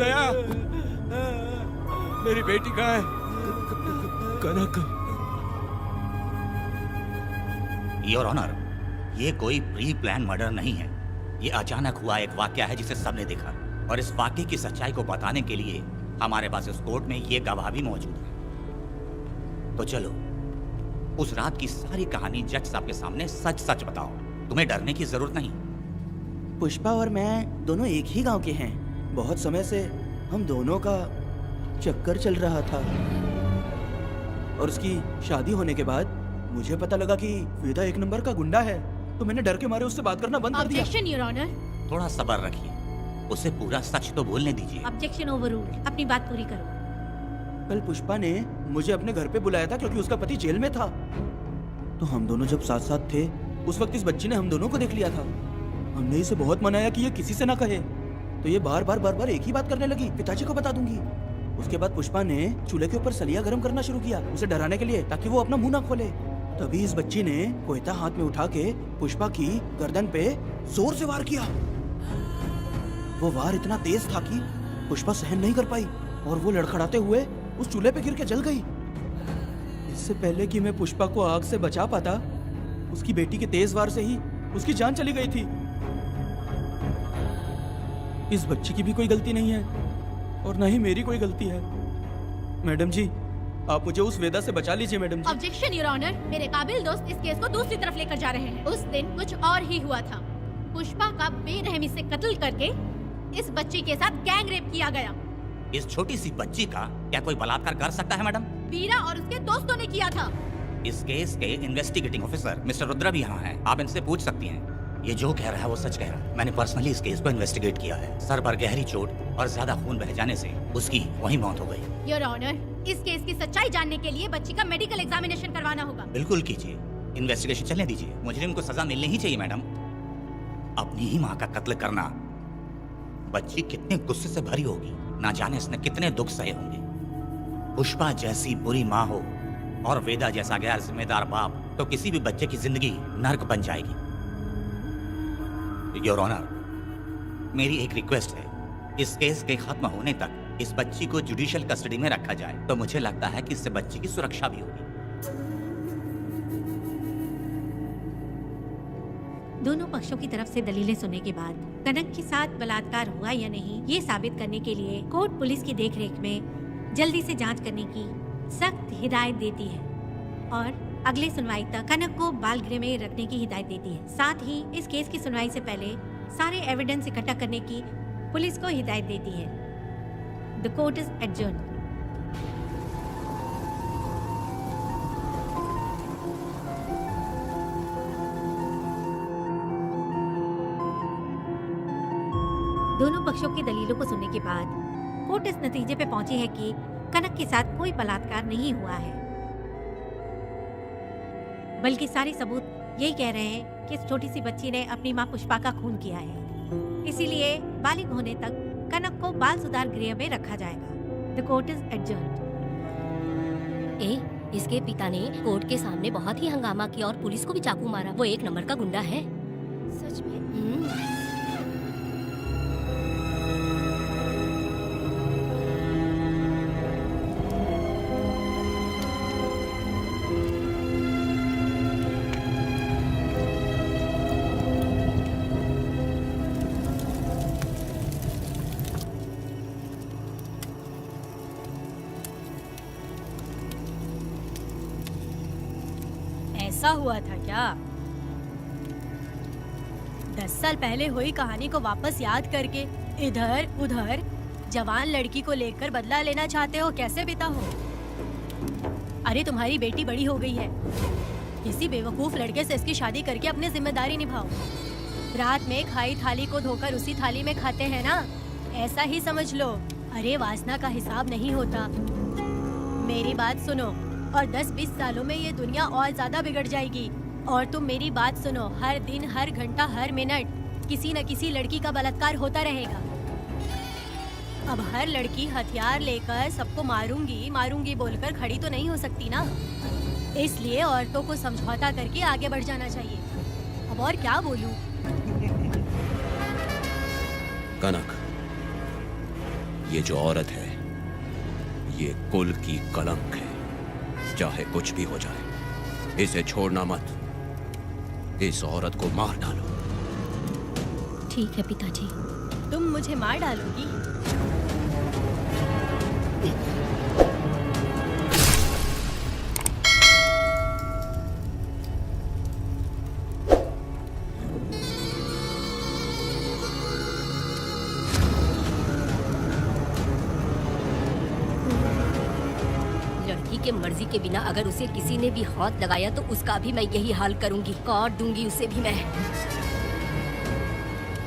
दया, मेरी बेटी कहाँ है? कनक। योर ऑनर, ये कोई प्री प्लान मर्डर नहीं है। ये अचानक हुआ एक वाकया है जिसे सबने देखा, और इस वाकये की सच्चाई को बताने के लिए हमारे पास इस कोर्ट में ये गवाह भी मौजूद है। तो चलो, उस रात की सारी कहानी जज साहब के सामने सच सच बताओ। तुम्हें डरने की जरूरत नहीं। पुष्पा और मैं दोनों एक ही गांव के हैं। बहुत समय से हम दोनों का चक्कर चल रहा था, और उसकी शादी होने के बाद मुझे पता लगा कि वेदा एक नंबर का गुंडा है, तो मैंने डर के मारे उससे बात करना बंद कर दिया। Objection your honour. थोड़ा सब्र रखिए, उसे पूरा सच तो बोलने दीजिए। Objection overruled. अपनी बात पूरी करो। कल पुष्पा ने मुझे अपने घर पे बुलाया था क्योंकि उसका पति जेल में था। तो हम दोनों जब साथ साथ थे, उस वक्त इस बच्ची ने हम दोनों को देख लिया था। हमने इसे बहुत मनाया कि ये किसी से ना कहे, तो ये बार बार एक ही बात करने लगी, पिताजी को बता दूंगी। उसके बाद पुष्पा ने चूल्हे के ऊपर सलिया गर्म करना शुरू किया, उसे डराने के लिए, ताकि वो अपना मुंह ना खोले। तभी इस बच्ची ने कोयता हाथ में उठा के पुष्पा की गर्दन पे जोर से वार किया। वो वार इतना तेज था कि पुष्पा सहन नहीं कर पाई, और वो लड़खड़ाते हुए उस चूल्हे पे गिर के जल गई। इससे पहले कि मैं पुष्पा को आग से बचा पाता, उसकी बेटी के तेज वार से ही उसकी जान चली गई थी। इस बच्ची की भी कोई गलती नहीं है, और न ही मेरी कोई गलती है। मैडम जी, आप मुझे उस वेदा से बचा लीजिए madam ji. Objection your honour. मेरे काबिल दोस्त इस केस को दूसरी तरफ लेकर जा रहे हैं। उस दिन कुछ और ही हुआ था। पुष्पा का बेरहमी से कत्ल करके इस बच्ची के साथ गैंग रेप किया गया। इस छोटी सी बच्ची का क्या कोई बलात्कार कर सकता है मैडम? वीरा और उसके दोस्तों ने किया था। इस केस के इन्वेस्टिगेटिंग ऑफिसर मिस्टर रुद्रा भी यहाँ हैं। आप इनसे पूछ सकती हैं। ये जो कह रहा है वो सच कह रहा है। मैंने पर्सनली इस केस को इन्वेस्टिगेट किया है। सर पर गहरी चोट और ज्यादा खून बह जाने से उसकी वहीं मौत हो गई। योर ऑनर, इस केस की सच्चाई जानने के लिए बच्ची का मेडिकल एग्जामिनेशन करवाना होगा। बिल्कुल कीजिए, इन्वेस्टिगेशन चलने दीजिए। मुजरिम को सजा मिलनी ही चाहिए मैडम। अपनी ही माँ का कत्ल करना, बच्ची कितने गुस्से से भरी होगी, ना जाने इसने कितने दुख सहे होंगे। पुष्पा जैसी बुरी माँ हो और वेदा जैसा गैर जिम्मेदार बाप, तो किसी भी बच्चे की जिंदगी नर्क बन जाएगी। योर ऑनर, मेरी एक रिक्वेस्ट है, इस केस के खत्म होने तक इस बच्ची को जुडिशियल कस्टडी में रखा जाए, तो मुझे लगता है कि इससे बच्ची की सुरक्षा भी होगी। दोनों पक्षों की तरफ से दलीलें सुनने के बाद कनक के साथ बलात्कार हुआ या नहीं ये साबित करने के लिए कोर्ट पुलिस की देखरेख में जल्दी से जांच करने की सख्त हिदायत देती है और अगले सुनवाई तक कनक को बाल गृह में रखने की हिदायत देती है। साथ ही इस केस की सुनवाई से पहले सारे एविडेंस इकट्ठा करने की पुलिस को हिदायत देती है। The court is adjourned. दोनों पक्षों की दलीलों को सुनने के बाद कोर्ट इस नतीजे पे पहुंची है कि कनक के साथ कोई बलात्कार नहीं हुआ है, बल्कि सारे सबूत यही कह रहे हैं कि इस छोटी सी बच्ची ने अपनी मां पुष्पा का खून किया है। इसीलिए बालिग होने तक कनक को बाल सुधार गृह में रखा जाएगा। The court is adjourned. इसके पिता ने कोर्ट के सामने बहुत ही हंगामा किया और पुलिस को भी चाकू मारा। वो एक नंबर का गुंडा है। सच में? ऐसा हुआ था क्या? 10 साल पहले हुई कहानी को वापस याद करके इधर उधर जवान लड़की को लेकर बदला लेना चाहते हो? कैसे पिता हो? अरे तुम्हारी बेटी बड़ी हो गई है, किसी बेवकूफ लड़के से इसकी शादी करके अपनी जिम्मेदारी निभाओ। रात में खाई थाली को धोकर उसी थाली में खाते हैं ना, ऐसा ही समझ लो। अरे वासना का हिसाब नहीं होता। मेरी बात सुनो, और 10-20 सालों में ये दुनिया और ज्यादा बिगड़ जाएगी। और तुम मेरी बात सुनो, हर दिन, हर घंटा, हर मिनट किसी न किसी लड़की का बलात्कार होता रहेगा। अब हर लड़की हथियार लेकर सबको मारूंगी मारूंगी बोलकर खड़ी तो नहीं हो सकती ना। इसलिए औरतों को समझौता करके आगे बढ़ जाना चाहिए। अब और क्या बोलूं? कनक, ये जो औरत है ये कुल की कलंक है। चाहे कुछ भी हो जाए, इसे छोड़ना मत। इस औरत को मार डालो। ठीक है पिताजी। तुम मुझे मार डालोगी? के मर्जी के बिना अगर उसे किसी ने भी हाथ लगाया तो उसका भी मैं यही हाल करूंगी। काट दूंगी उसे भी मैं।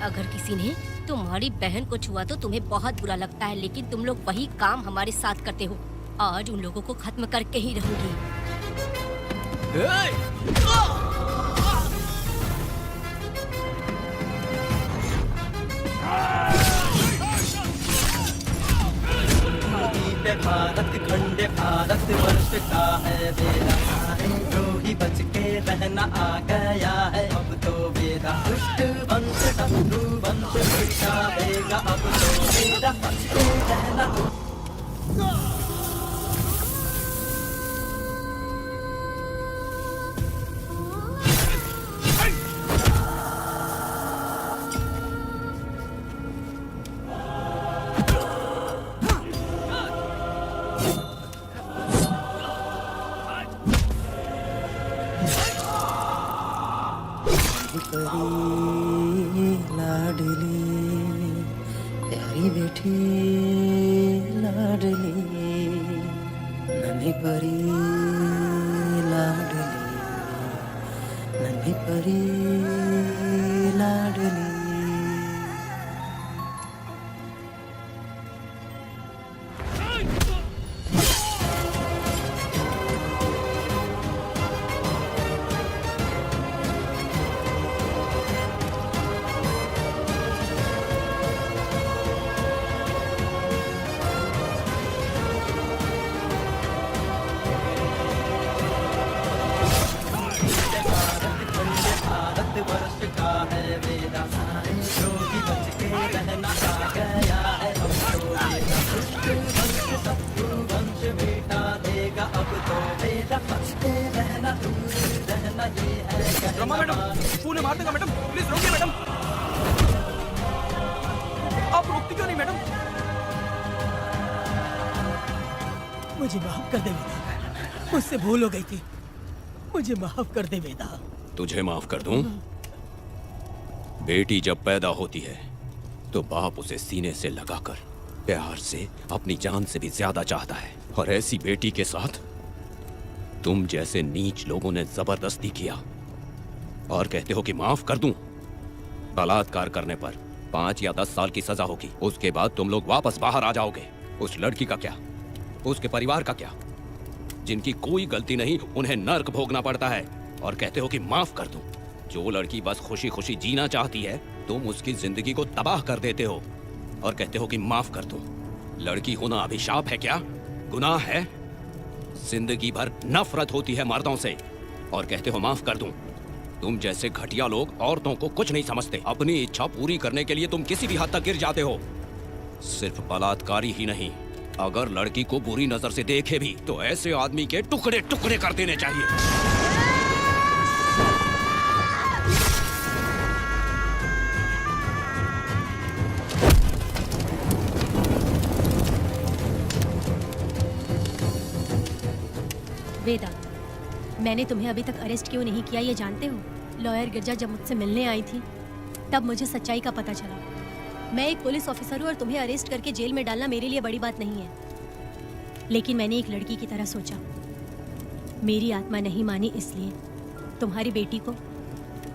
अगर किसी ने तुम्हारी बहन को छुआ तो तुम्हें बहुत बुरा लगता है, लेकिन तुम लोग वही काम हमारे साथ करते हो। आज उन लोगों को खत्म करके ही रहूंगी। भारत खंड भारत वर्ष का है बेड़ा, जो ही बच के रहना आ गया है। अब तो बेड़ा दुष्ट वंश शत्रु वंश मिटा देगा। अब तो बेड़ा बच के रहना। लाडली प्यारी बेटी लाडली, नन्ही परी लाडली, नन्ही परी लाडली। मैडम, उन्हें मार देगा मैडम, प्लीज रोकिए मैडम। आप रोकती क्यों नहीं मैडम? मुझे माफ कर दे वेदा, मुझसे भूल हो गई थी, मुझे माफ कर दे वेदा। तुझे माफ कर दूं? बेटी जब पैदा होती है तो बाप उसे सीने से लगाकर प्यार से अपनी जान से भी ज्यादा चाहता है, और ऐसी बेटी के साथ तुम जैसे नीच लोगों ने जबरदस्ती किया और कहते हो कि माफ कर दूं। बलात्कार करने पर 5 या 10 साल की सजा होगी, उसके बाद तुम लोग वापस बाहर आ जाओगे। उस लड़की का क्या, उसके परिवार का क्या, जिनकी कोई गलती नहीं उन्हें नर्क भोगना पड़ता है, और कहते हो कि माफ कर दूं। जो लड़की बस खुशी खुशी जीना चाहती है तुम उसकी जिंदगी को तबाह कर देते हो और कहते हो कि माफ कर दूं। लड़की होना अभिशाप है क्या, गुनाह है? जिंदगी भर नफरत होती है मर्दों से और कहते हो माफ कर दूं। तुम जैसे घटिया लोग औरतों को कुछ नहीं समझते। अपनी इच्छा पूरी करने के लिए तुम किसी भी हद तक गिर जाते हो। सिर्फ बलात्कारी ही नहीं, अगर लड़की को बुरी नजर से देखे भी तो ऐसे आदमी के टुकड़े टुकड़े कर देने चाहिए। वेदा, मैंने तुम्हें अभी तक अरेस्ट क्यों नहीं किया ये जानते हो? लॉयर गिरजा जब मुझसे मिलने आई थी तब मुझे सच्चाई का पता चला। मैं एक पुलिस ऑफिसर हूँ और तुम्हें अरेस्ट करके जेल में डालना मेरे लिए बड़ी बात नहीं है, लेकिन मैंने एक लड़की की तरह सोचा। मेरी आत्मा नहीं मानी, इसलिए तुम्हारी बेटी को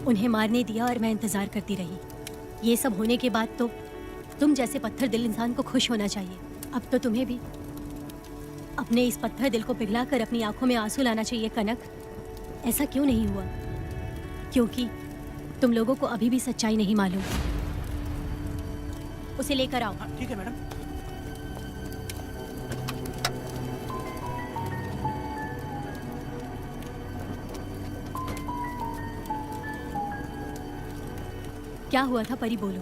उन्हें मारने दिया और मैं इंतजार करती रही। ये सब होने के बाद तो तुम जैसे पत्थर दिल इंसान को खुश होना चाहिए। अब तो तुम्हें भी अपने इस पत्थर दिल को पिघलाकर अपनी आंखों में आंसू लाना चाहिए। कनक, ऐसा क्यों नहीं हुआ? क्योंकि तुम लोगों को अभी भी सच्चाई नहीं मालूम। उसे लेकर आओ। ठीक है मैडम। क्या हुआ था परी, बोलो।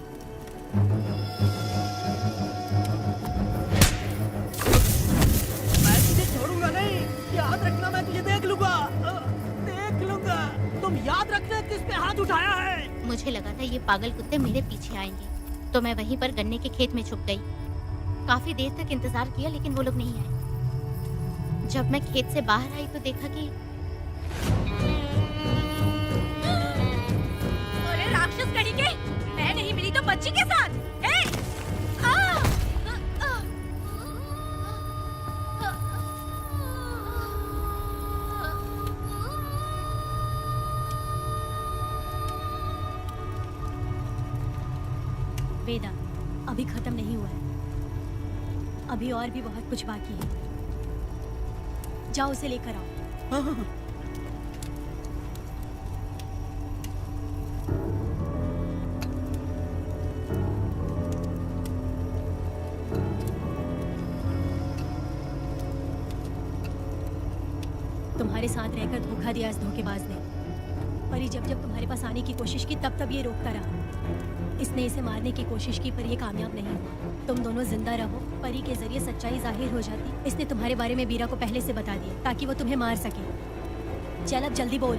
मैं तुझे छोड़ूंगा नहीं, याद रखना, मैं तुझे देख लूंगा, देख लूंगा। तुम याद रखना किस पे हाथ उठाया है। मुझे लगा था ये पागल कुत्ते मेरे पीछे आएंगे, तो मैं वहीं पर गन्ने के खेत में छुप गई। काफी देर तक इंतजार किया लेकिन वो लोग नहीं आए। जब मैं खेत से बाहर आई तो देखा कि अरे राक्षस कहीं के, मैं नहीं मिली तो बच्ची के साथ। वेदा, अभी खत्म नहीं हुआ है, अभी और भी बहुत कुछ बाकी है। जाओ उसे लेकर आओ। हाँ। तुम्हारे साथ रहकर धोखा दिया इस धोखेबाज ने। परी जब जब तुम्हारे पास आने की कोशिश की तब तब ये रोकता रहा। इसने इसे मारने की कोशिश की पर ये कामयाब नहीं हुआ। तुम दोनों जिंदा रहो, परी के जरिए सच्चाई जाहिर हो जाती। इसने तुम्हारे बारे में बीरा को पहले से बता दिया ताकि वो तुम्हें मार सके। चल अब जल्दी बोल।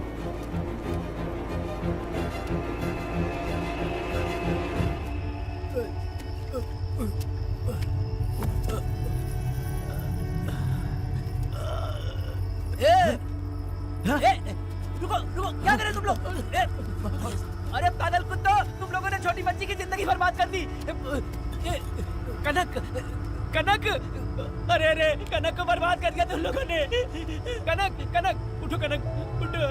रुको रुको, क्या कर रहे तुम लोग? अरे पागल कुत्तो, तुम लोगों ने छोटी बच्ची की जिंदगी बर्बाद कर दी। कनक, कनक, अरे अरे कनक को बर्बाद कर दिया तुम लोगों ने। कनक, कनक उठो, कनक उठो।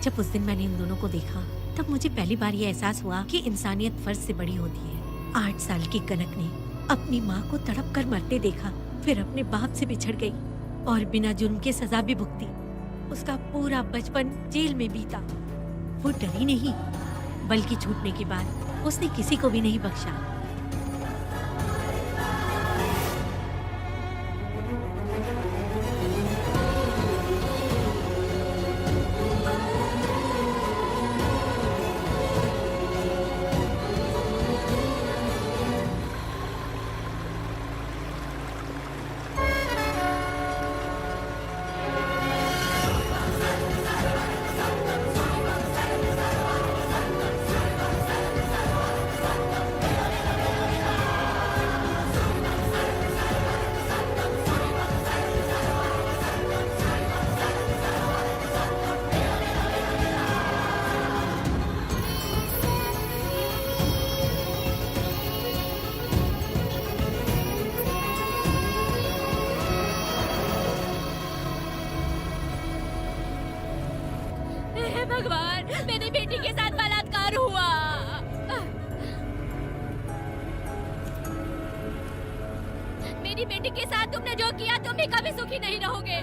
जब उस दिन मैंने इन दोनों को देखा तब मुझे पहली बार ये एहसास हुआ कि इंसानियत फर्ज से बड़ी होती है। 8 साल की कनक ने अपनी माँ को तड़प कर मरते देखा, फिर अपने बाप से बिछड़ गई और बिना जुर्म के सजा भी भुगती। उसका पूरा बचपन जेल में बीता। वो डरी नहीं, बल्कि छूटने के बाद उसने किसी को भी नहीं बख्शा। हे भगवान, मेरी बेटी के साथ बलात्कार हुआ। मेरी बेटी के साथ तुमने जो किया, तुम भी कभी सुखी नहीं रहोगे।